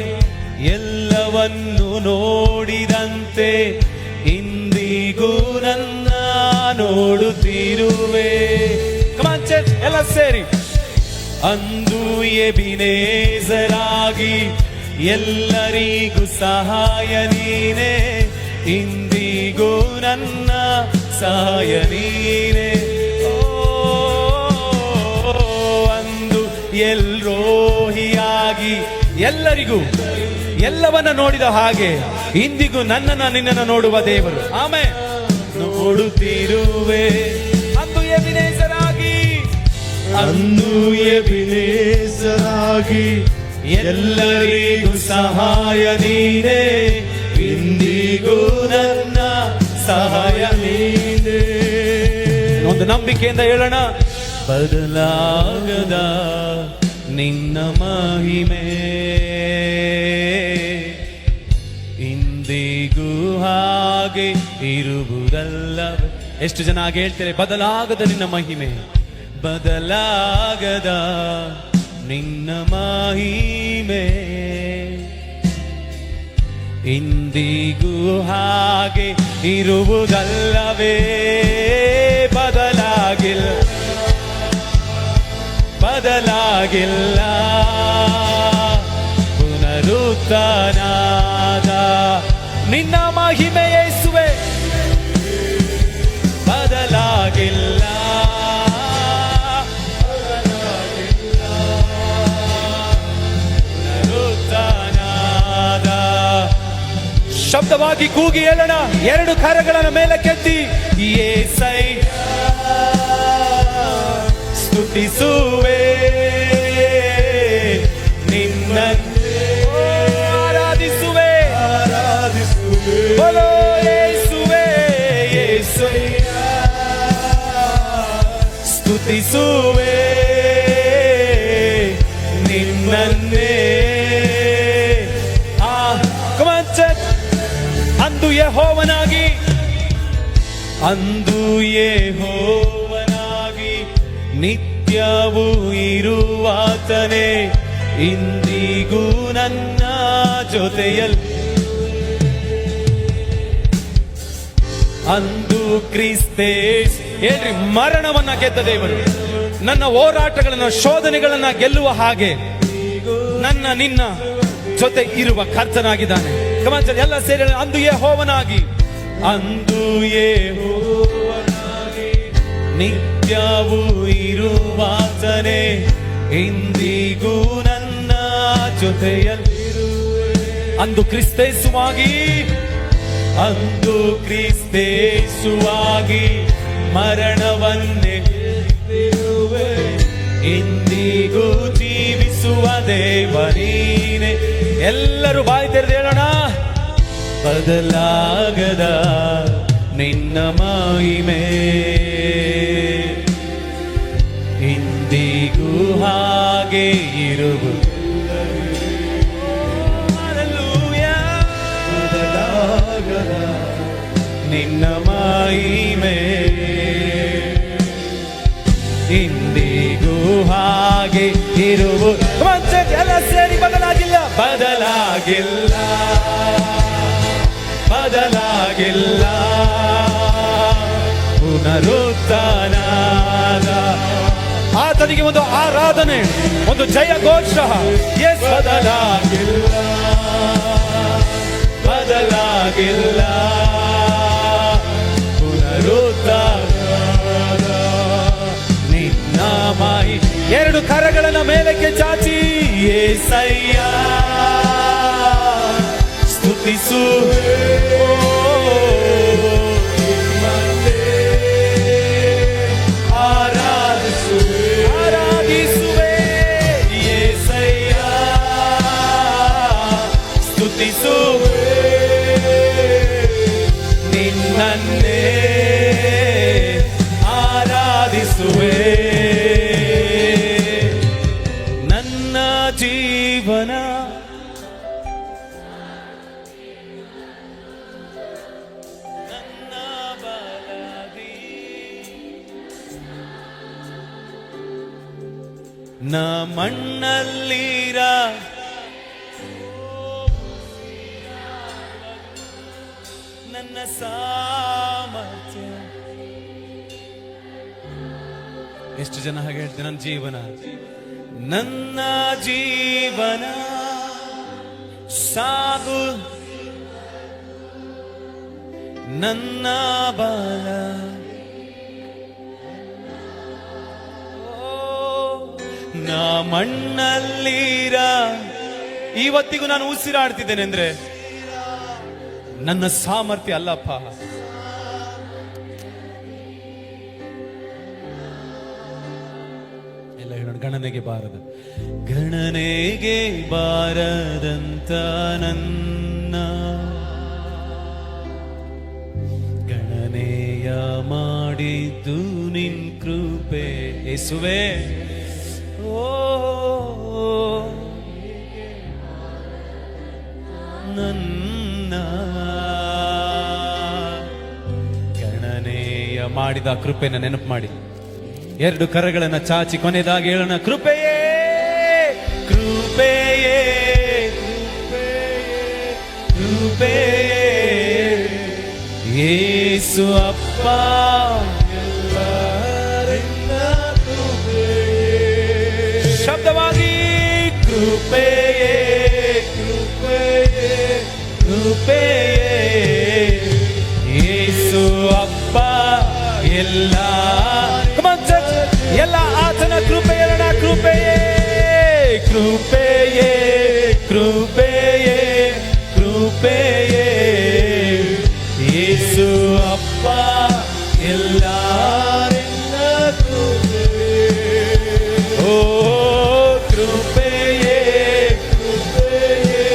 ಎಲ್ಲವನ್ನು ನೋಡಿದಂತೆ ಇಂದಿಗೂ ನನ್ನ ನೋಡುತ್ತಿರುವೆ. ಎಲ್ಲ ಸೇರಿ. ಅಂದು ಎಬಿನೇಜರಾಗಿ ಎಲ್ಲರಿಗೂ ಸಹಾಯ ನೀನೆ, ಇಂದಿಗೂ ನನ್ನ ಸಹಾಯ ನೀನೆ. ಅಂದು ಎಲ್ರೋಹಿಯಾಗಿ ಎಲ್ಲರಿಗೂ ಎಲ್ಲವನ್ನ ನೋಡಿದ ಹಾಗೆ ಇಂದಿಗೂ ನನ್ನನ್ನ ನಿನ್ನನ್ನು ನೋಡುವ ದೇವರು. ಆಮೇಲೆ ನೋಡುತ್ತಿರುವೆ. ಅಂದು ಎಬಿನೇಜರಾಗಿ, ಅಂದು ಎಬಿನೇಜರಾಗಿ ಎಲ್ಲರಿಗೂ ಸಹಾಯ ನೀನೆ, ಇಂದಿಗೂ ನನ್ನ ಸಹಾಯ ನೀನೆ. ಒಂದು ನಂಬಿಕೆಯಿಂದ ಹೇಳೋಣ. ಬದಲಾಗದ ನಿನ್ನ ಮಹಿಮೆ ಇಂದಿಗೂ ಹಾಗೆ ಇರುವುದಲ್ಲ. ಎಷ್ಟು ಜನ ಹಾಗೆ ಹೇಳ್ತಾರೆ? ಬದಲಾಗದ ನಿನ್ನ ಮಹಿಮೆ, ಬದಲಾಗದ ನಿನ್ನ ಮಹಿಮೆ ಇಂದಿಗೂ ಹಾಗೆ ಇರುವುದಲ್ಲವೇ. ಬದಲಾಗಿಲ್ಲ, ಬದಲಾಗಿಲ್ಲ, ಪುನರುತ್ಥಾನದ ನಿನ್ನ ಮಹಿಮೆ ಯೇಸುವೆ ಬದಲಾಗಿಲ್ಲ. ಶಬ್ದವಾಗಿ ಕೂಗಿ ಹೇಳೋಣ. ಎರಡು ಕರಗಳನ್ನು ಮೇಲೆ ಕೆತ್ತಿ. యేసయ్య ಸ್ತುತಿಸುವೆ ನಿನ್ನನ್ನೇ ಆರಾಧಿಸುವೆ, ಆರಾಧಿಸುವೆ. ಬೋಲೋ ಯೇಸುವೆ, యేసయ్య ಸ್ತುತಿಸುವೆ ನಿನ್ನನ್ನೇ. ಅಂದು ಯೆಹೋವನಾಗಿ, ಅಂದು ಯೆಹೋವನಾಗಿ ನಿತ್ಯವೂ ಇರುವಾತನೇ, ಇಂದಿಗೂ ನನ್ನ ಜೊತೆಯಲ್ಲಿ. ಅಂದು ಕ್ರಿಸ್ತೇಸ್ ಹೇಳ್ರಿ, ಮರಣವನ್ನ ಗೆದ್ದ ದೇವರು ನನ್ನ ಹೋರಾಟಗಳನ್ನ ಶೋಧನೆಗಳನ್ನ ಗೆಲ್ಲುವ ಹಾಗೆ ನನ್ನ ನಿನ್ನ ಜೊತೆ ಇರುವ ಕರ್ತನಾಗಿದ್ದಾನೆ. ಎಲ್ಲ ಸೇರಿ ಅಂದು ಯೆಹೋವನಾಗಿ, ಅಂದು ಯೆಹೋವನಾಗಿ ನಿತ್ಯವೂ ಇರುವಾತನೇ, ಇಂದಿಗೂ ನನ್ನ ಜೊತೆಯಲ್ಲಿರುವೆ. ಅಂದು ಕ್ರಿಸ್ತೇಸುವಾಗಿ, ಅಂದು ಕ್ರಿಸ್ತೇಸುವಾಗಿ ಮರಣವನ್ನೇ ಗೆದ್ದಿರುವೆ, ದೇವ ನೀನೆ. ಎಲ್ಲರೂ ಬಾಯಿ ತೆರೆದು ಹೇಳೋಣ. ಬದಲಾಗದ ನಿನ್ನ ಮಹಿಮೆ ಇಂದಿಗೂ ಹಾಗೆ ಇರುವುದು. ಬದಲಾಗದ ನಿನ್ನ ಮಹಿಮೆ ಇಂದಿಗೂ ಹಾಗೆ ಇರುವುದು. ಎಲ್ಲ ಸೇರಿ ಬದಲಾಗಿಲ್ಲ, ಬದಲಾಗಿಲ್ಲ, ಬದಲಾಗಿಲ್ಲ. ಪುನರುತ್ಥಾನದ ಆತನಿಗೆ ಒಂದು ಆರಾಧನೆ, ಒಂದು ಜಯ ಘೋಷ. ಎಸ್, ಬದಲಾಗಿಲ್ಲ, ಬದಲಾಗಿಲ್ಲ. ಪುನರುತ್ಥಾನದ ನಿನ್ನ ಮಾಯಿ. ಎರಡು ಕರಗಳನ್ನು ಮೇಲಕ್ಕೆ ಚಾಚಿ యేసయ్య ಸ್ತುತಿಸು. ಆರಾಧಿಸುವೆ యేసయ్య ಸ್ತುತಿಸುವೆ ನಿನ್ನನ್ನೇ ಆರಾಧಿಸುವೆ. ನನ್ನ ಜೀವನ ನನ್ನ ಬಲದಿ ನ ಮಣ್ಣಲ್ಲಿರ ನನ್ನ ಸಾಮರ್ಥ್ಯ. ಎಷ್ಟು ಜನ ಹಾಗೆ ಹೇಳ್ತಾರೆ, ನನ್ನ ಜೀವನ, ನನ್ನ ಜೀವನ ಸಾಗು ನನ್ನ ಬಲ. ನಾ ಮಣ್ಣಲ್ಲಿರ. ಇವತ್ತಿಗೂ ನಾನು ಉಸಿರಾಡ್ತಿದ್ದೇನೆ ಅಂದ್ರೆ ನನ್ನ ಸಾಮರ್ಥ್ಯ ಅಲ್ಲಪ್ಪ. ಎಲ್ಲ ಹೇಳೋಣ. ಗಣನೆಗೆ ಬಾರದು, ಗಣನೆಗೆ ಬಾರದಂತ ನನ್ನ ಗಣನೆಯ ಮಾಡಿದ್ದು ನಿನ್ ಕೃಪೆ ಯೇಸುವೆ. ಓ ನನ್ನ ಗಣನೆಯ ಮಾಡಿದ ಕೃಪೆನ ನೆನಪು ಮಾಡಿ ಎರಡು ಕರಗಳನ್ನ ಚಾಚಿ ಕೊನೆಯದಾಗಿ ಹೇಳೋಣ, ಕೃಪೆಯೇ ಕೃಪೆಯೇ ಕೃಪೆಯೇ ಯೇಸು ಅಪ್ಪ ಎಲ್ಲರಿಂದ ಕೃಪೆಯೇ. ಶಬ್ದವಾಗಿ ಕೃಪೆಯೇ ಕೃಪೆಯೇ ಕೃಪೆಯೇ ಯೇಸು ಅಪ್ಪ ಎಲ್ಲ ಎಲ್ಲ ಆತನ ಕೃಪೆ ಹೇಳೋಣ. ಕೃಪೆಯೇ ಕೃಪೆಯೇ ಕೃಪೆಯೇ ಕೃಪೆಯೇ ಯೇಸು ಅಪ್ಪ ಎಲ್ಲರಿಂದ ಕೃಪೆಯೇ. ಓ ಕೃಪೆಯೇ ಕೃಪೆಯೇ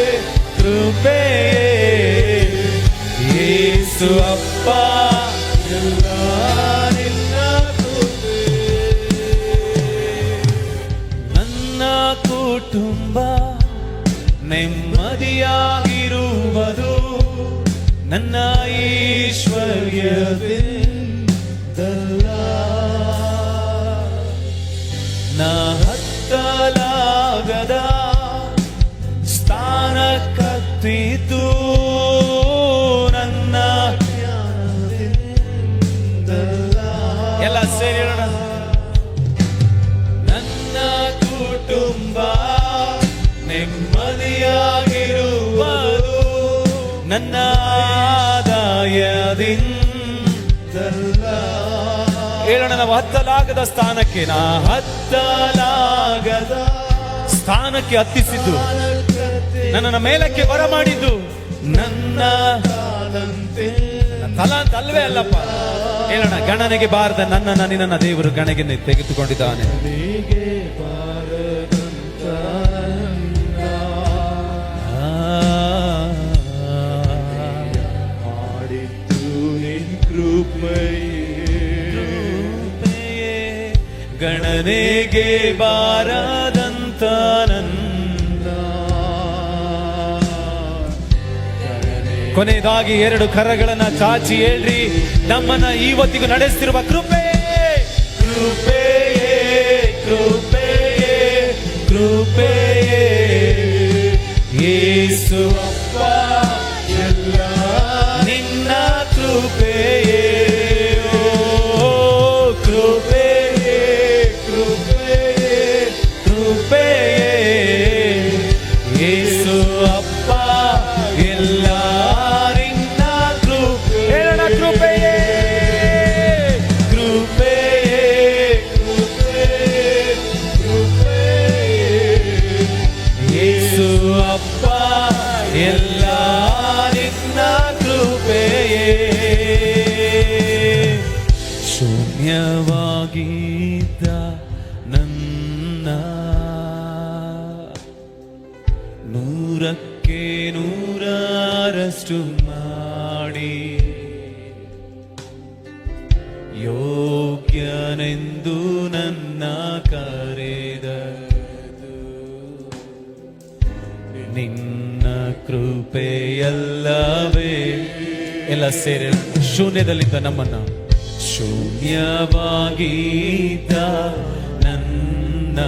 ಕೃಪೆಯೇ ಯೇಸು ಅಪ್ಪ ಎಲ್ಲರಿಂದ ಕೃಪೆಯೇ. ನನ್ನ ಕುಟುಂಬ ನೆಮ್ಮದಿಯಾಗಿರುವುದು ನನ್ನ ಐಶ್ವರ್ಯದಿಂದಲ್ಲ. ನಾ ಹತ್ತಲಾಗದ ಸ್ಥಾನ ಕತ್ತಿತು ನನ್ನ ಜ್ಞಾನದಿಂದಲ್ಲ. ಎಲ್ಲ ಸೇರಿ ಹೇಳೋಣ. ನನ್ನ ಕುಟುಂಬ ನೆಮ್ಮದಿಯಾಗಿರುವುದು ನನ್ನ ಆದಾಯದಿಂದಲ್ಲ. ಹೇಳೋಣ, ನಾವು ಹತ್ತಲಾಗದ ಸ್ಥಾನಕ್ಕೆ, ನಾ ಹತ್ತಲಾಗದ ಸ್ಥಾನಕ್ಕೆ ಹತ್ತಿಸಿದ್ದು, ನನ್ನನ್ನು ಮೇಲಕ್ಕೆ ಬರ ಮಾಡಿದ್ದು ನನ್ನ ತಲಾಂತ ಅಲ್ವೇ ಅಲ್ಲಪ್ಪ. ಹೇಳೋಣ, ಗಣನೆಗೆ ಬಾರದ ನನ್ನನ್ನು ನಿನ್ನ ದೇವರು ಗಣನೆಗೆ ತೆಗೆದುಕೊಂಡಿದ್ದಾನೆ. ಗಣನೆಗೆ ಬಾರದಂತ ನನ್ನ. ಕೊನೆಯದಾಗಿ 2 ಕರಗಳನ್ನ ಚಾಚಿ ಹೇಳ್ರಿ, ನಮ್ಮನ್ನ ಇವತ್ತಿಗೂ ನಡೆಸ್ತಿರುವ ಕೃಪೆಯೇ, ಕೃಪೆಯೇ, ಕೃಪೆಯೇ, ಕೃಪೆಯೇ, ಯೇಸು ಅಪ್ಪ ಎಲ್ಲ ನಿನ್ನ ಕೃಪೆಯೇ, ಓ ಕೃಪೆಯೇ, ಕೃಪೆಯೇ, ಕೃಪೆಯೇ, ಯೇಸು ಅಪ್ಪ ಎಲ್ಲ ನಿನ್ನ ಕೃಪೆ. ಹೇಳೋಣ, ಕೃಪೆಯೇ, ಕೃಪೆಯೇ, ಕೃಪೆಯೇ, ಕೃಪೆಯೇ, ಯೇಸು ಅಪ್ಪ ಎಲ್ಲ ನಿನ್ನ ಕೃಪೆಯೇ. ಶೂನ್ಯವಾಗಿದ್ದ ನನ್ನ 100ಕ್ಕೆ 100ರಷ್ಟು ಮಾಡಿ ಯೋಗ್ಯನೆಂದು ನನ್ನ ಕರೆದ ನಿನ್ನ ಕೃಪೆಯಲ್ಲವೇ. ಎಲ್ಲ ಸೇರಿ ಶೂನ್ಯದಲ್ಲಿದ್ದ ನಮ್ಮನ್ನ, ಶೂನ್ಯವಾಗಿದ್ದ ನನ್ನ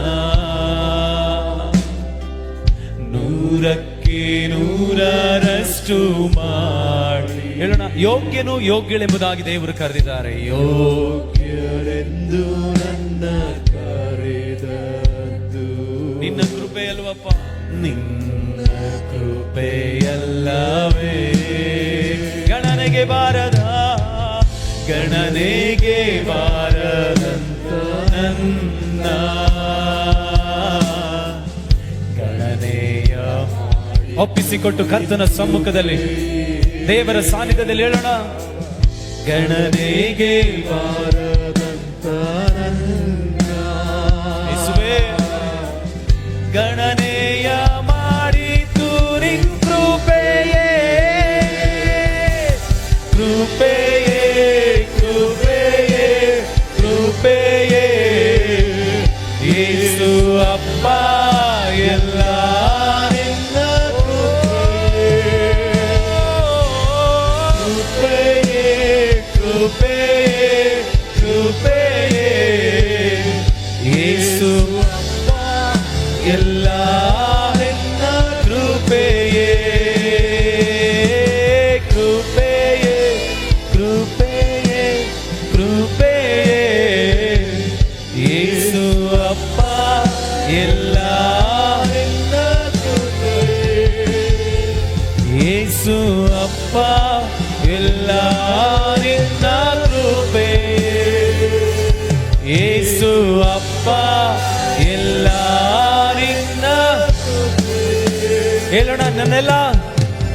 100ಕ್ಕೆ 100ರಷ್ಟು ಮಾಡಿ. ಹೇಳೋಣ, ಯೋಗ್ಯನು ಯೋಗ್ಯಳೆಂಬುದಾಗಿ ದೇವರು ಕರೆದಿದ್ದಾರೆ. ಯೋಗ್ಯರೆಂದು ನನ್ನ ಕರೆದದ್ದು ನಿನ್ನ ಕೃಪೆ ಅಲ್ವಪ್ಪ, ನಿನ್ನ ಕೃಪೆಯಲ್ಲವೇ. ಗಣನೆಗೆ ಬಾರದ, ಗಣನೆಗೆ ಬಾರದಂತ ನನ್ನ ಗಣನೆಯ ಒಪ್ಪಿಸಿಕೊಟ್ಟು ಕರ್ತನ ಸಮ್ಮುಖದಲ್ಲಿ ದೇವರ ಸಾನ್ನಿಧ್ಯದಲ್ಲಿ ಹೇಳೋಣ, ಗಣನೆಗೆ ಬಾರದಂತ ನನ್ನ ಯೇಸುವೇ, ಗಣನೆಯ ಮಾಡಿತು ನಿನ್ ಕೃಪೆಯೇ, ಕೃಪೆಯೇ, ಕೃಪೆಯೇ, ಕೃಪೆಯೇ, ಯೇಸು ಅಪ್ಪ ಎಲ್ಲ ನಿನ್ನ ಕೃಪೆಯೇ, ಕೃಪೆಯೇ, ಕೃಪೆಯೇ, ಯೇಸು ಅಪ್ಪ ಎಲ್ಲ ನಿನ್ನ ಕೃಪೆಯೇ, ಕೃಪೆಯೇ, ಕೃಪೆಯೇ, ಕೃಪೆಯೇ, ಯೇಸು ಅಪ್ಪ ಎಲ್ಲ ನಿನ್ನ ಕೃಪೆಯೇ, ಯೇಸು ಅಪ್ಪ ಎಲ್ಲ ನಿನ್ನ ಕೃಪೆಯೇ, ಯೇಸು ಅಪ್ಪ ಎಲ್ಲ ನಿನ್ನ ಕೃಪೆಯೇ. ಹೇಳೋಣ, ನನ್ನೆಲ್ಲ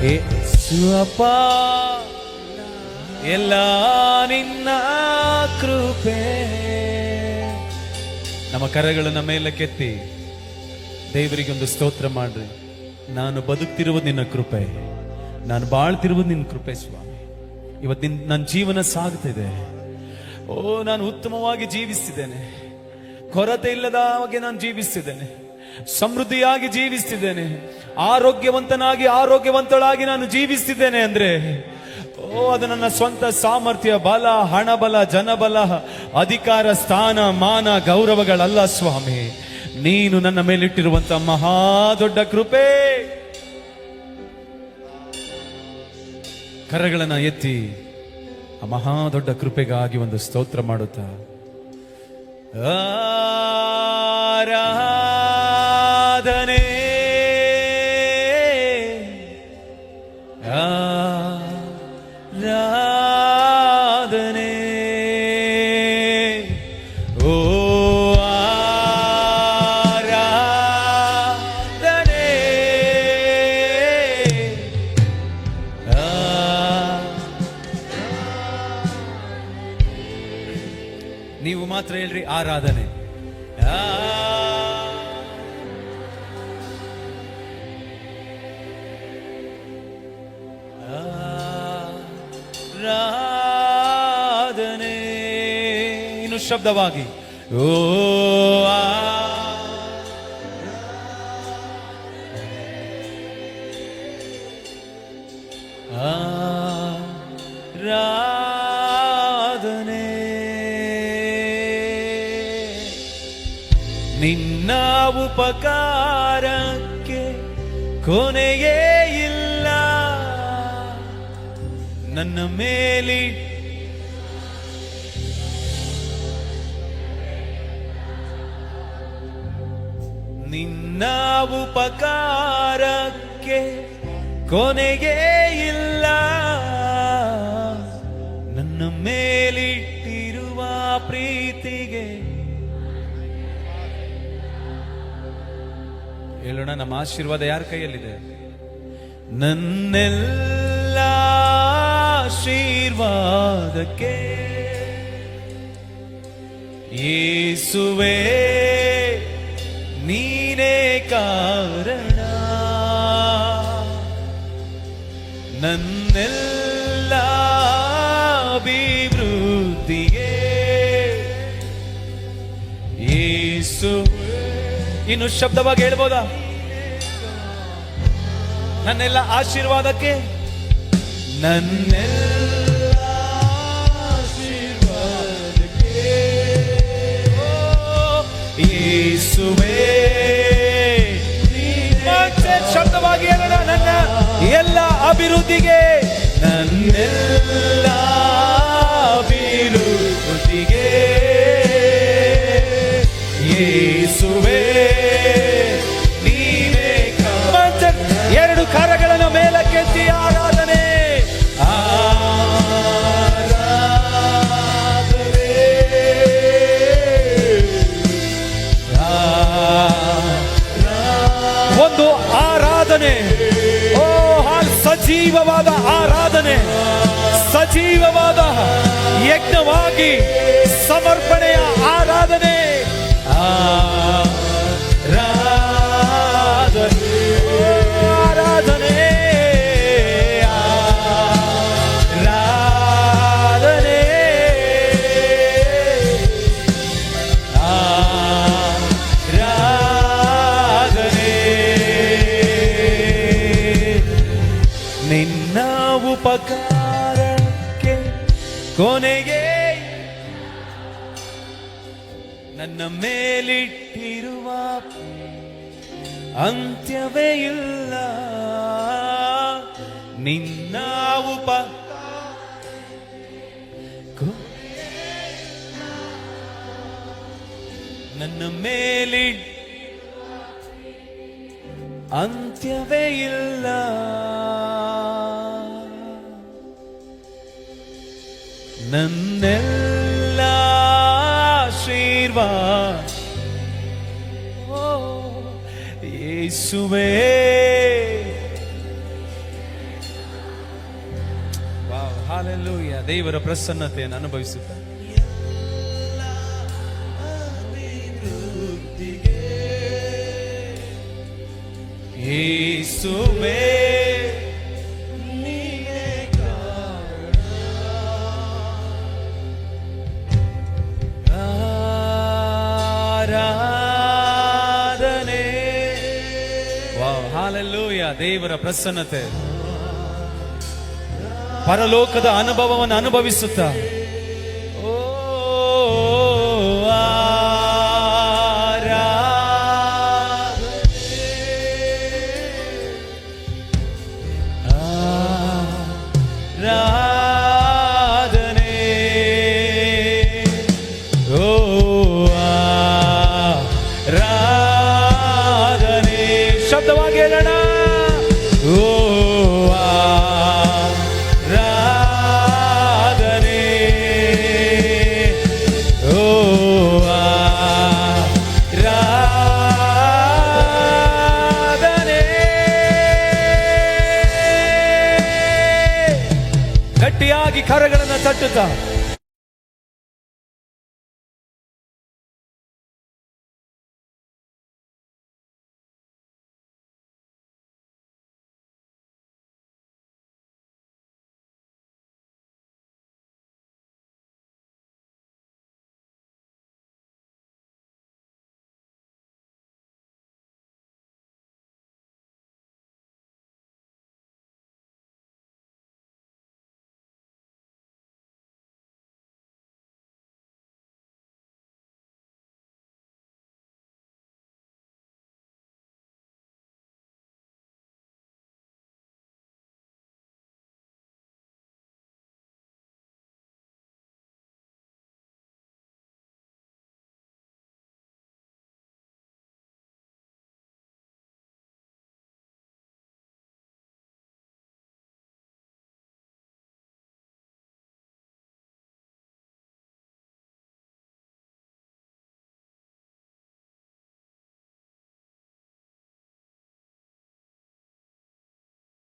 ಯೇಸು ಅಪ್ಪ ಎಲ್ಲ ನಿನ್ನ ಕೃಪೆ. ನಮ್ಮ ಕರಗಳನ್ನ ಮೇಲಕ್ಕೆತ್ತಿ ದೇವರಿಗೆ ಒಂದು ಸ್ತೋತ್ರ ಮಾಡ್ರಿ. ನಾನು ಬದುಕ್ತಿರುವುದು ನಿನ್ನ ಕೃಪೆ, ನಾನು ಬಾಳ್ತಿರುವುದು ನಿನ್ನ ಕೃಪೆ ಸ್ವಾಮಿ. ಇವತ್ತು ನನ್ನ ಜೀವನ ಸಾಗ್ತಿದೆ. ಓ, ನಾನು ಉತ್ತಮವಾಗಿ ಜೀವಿಸ್ತಿದ್ದೇನೆ, ಕೊರತೆ ಇಲ್ಲದ ಹಾಗೆ ನಾನು ಜೀವಿಸ್ತಿದ್ದೇನೆ, ಸಮೃದ್ಧಿಯಾಗಿ ಜೀವಿಸ್ತಿದ್ದೇನೆ, ಆರೋಗ್ಯವಂತನಾಗಿ ಆರೋಗ್ಯವಂತಳಾಗಿ ನಾನು ಜೀವಿಸ್ತಿದ್ದೇನೆ ಅಂದ್ರೆ, ಓ, ಅದು ನನ್ನ ಸ್ವಂತ ಸಾಮರ್ಥ್ಯ, ಬಲ, ಹಣಬಲ, ಜನಬಲ, ಅಧಿಕಾರ, ಸ್ಥಾನ, ಮಾನ, ಗೌರವಗಳಲ್ಲ ಸ್ವಾಮಿ. ನೀನು ನನ್ನ ಮೇಲಿಟ್ಟಿರುವಂತ ಮಹಾ ದೊಡ್ಡ ಕೃಪೆ. ಕರಗಳನ್ನ ಎತ್ತಿ ಆ ಮಹಾ ದೊಡ್ಡ ಕೃಪೆಗಾಗಿ ಒಂದು ಸ್ತೋತ್ರ ಮಾಡುತ್ತಾ, ಆರಾಧನೆ, ಆರಾಧನೆ, ಓ ಆರಾಧನೆ, ನೀವು ಮಾತ್ರ ಹೇಳ್ರಿ, ಆರಾಧನೆ. ಆರಾಧನೆ, ಇನ್ನು ಶಬ್ದವಾಗಿ ಓ ಆರಾಧನೆ. ನಿನ್ನ ಉಪಕಾರಕ್ಕೆ ಕೊನೆಯೇ ಇಲ್ಲ, ನನ್ನ ಮೇಲಿ ನಿನ್ನ ಉಪಕಾರಕ್ಕೆ ಕೊನೆಯೇ ಇಲ್ಲ, ನನ್ನ ಮೇಲಿಟ್ಟಿರುವ ಪ್ರೀತಿಗೆ. ಹೇಳೋಣ, ನಮ್ಮ ಆಶೀರ್ವಾದ ಯಾರ ಕೈಯಲ್ಲಿದೆ? ನನ್ನೆಲ್ಲ ಆಶೀರ್ವಾದಕ್ಕೆ ಯೇಸುವೇ ನೀನೇ ಕಾರಣ. ನನ್ನೆಲ್ಲ ಅಭಿವೃದ್ಧಿಗೆ ಯೇಸು. ಇನ್ನು ಶಬ್ದವಾಗಿ ಹೇಳ್ಬೋದಾ? ನನ್ನೆಲ್ಲ ಆಶೀರ್ವಾದಕ್ಕೆ, ನನ್ನೆಲ್ಲ ಆಶೀರ್ವಾದಕ್ಕೆ ಯೇಸುವೇ. ಶಬ್ದವಾಗಿ ಹೇಳೋಣ, ನನ್ನ ಎಲ್ಲ ಅಭಿವೃದ್ಧಿಗೆ, ನನ್ನೆಲ್ಲ ಅಭಿವೃದ್ಧಿಗೆ ಯೇಸುವೇ ನೀನೇ. ಎರಡು ಕರಗಳನ್ನು ಮೇಲಕ್ಕೆತ್ತಿ ಆರಾಧನೆ, ಆರಾಧನೆ, ಒಂದು ಆರಾಧನೆ. ಓ ಸಜೀವವಾದ ಆರಾಧನೆ, ಸಜೀವವಾದ ಯಜ್ಞವಾಗಿ ಸಮರ್ಪಣೆಯ ಆರಾಧನೆ. ಆರಾಧನೆ, ಆರಾಧನೆ, ಆರಾಧನೆ. ನಿನ್ನ ಉಪಕಾರಕ್ಕೆ ಕೊನೆಗೆ ನನ್ನ ಮೇಲಿಟ್ಟಿರುವ ಅಂತ್ಯವೇ ಇಲ್ಲ, ನಿನ್ನ ನನ್ನ ಮೇಲಿ ಅಂತ್ಯವೇ ಇಲ್ಲ. ನನ್ನೆಲ್ಲ ಆಶೀರ್ವಾದ ಯೇಸುವೇ. Wow, hallelujah. ದೇವರ ಪ್ರಸನ್ನತೆಯನ್ನು ಅನುಭವಿಸುತ್ತ ಯೇಸುವೇ ನೀನೇ ಕಾರಣ. ಆರಾಧನೆ. Wow, hallelujah. ದೇವರ ಪ್ರಸನ್ನತೆ, ಪರಲೋಕದ ಅನುಭವವನ್ನು ಅನುಭವಿಸುತ್ತ ಶಬ್ದವಾಗಿ ಹೇಳೋಣ, ಓ ಆರಾಧನೆ, ಓ ಆರಾಧನೆ. ಗಟ್ಟಿಯಾಗಿ ಕರಗಳನ್ನು ತಟ್ಟುತ್ತಾ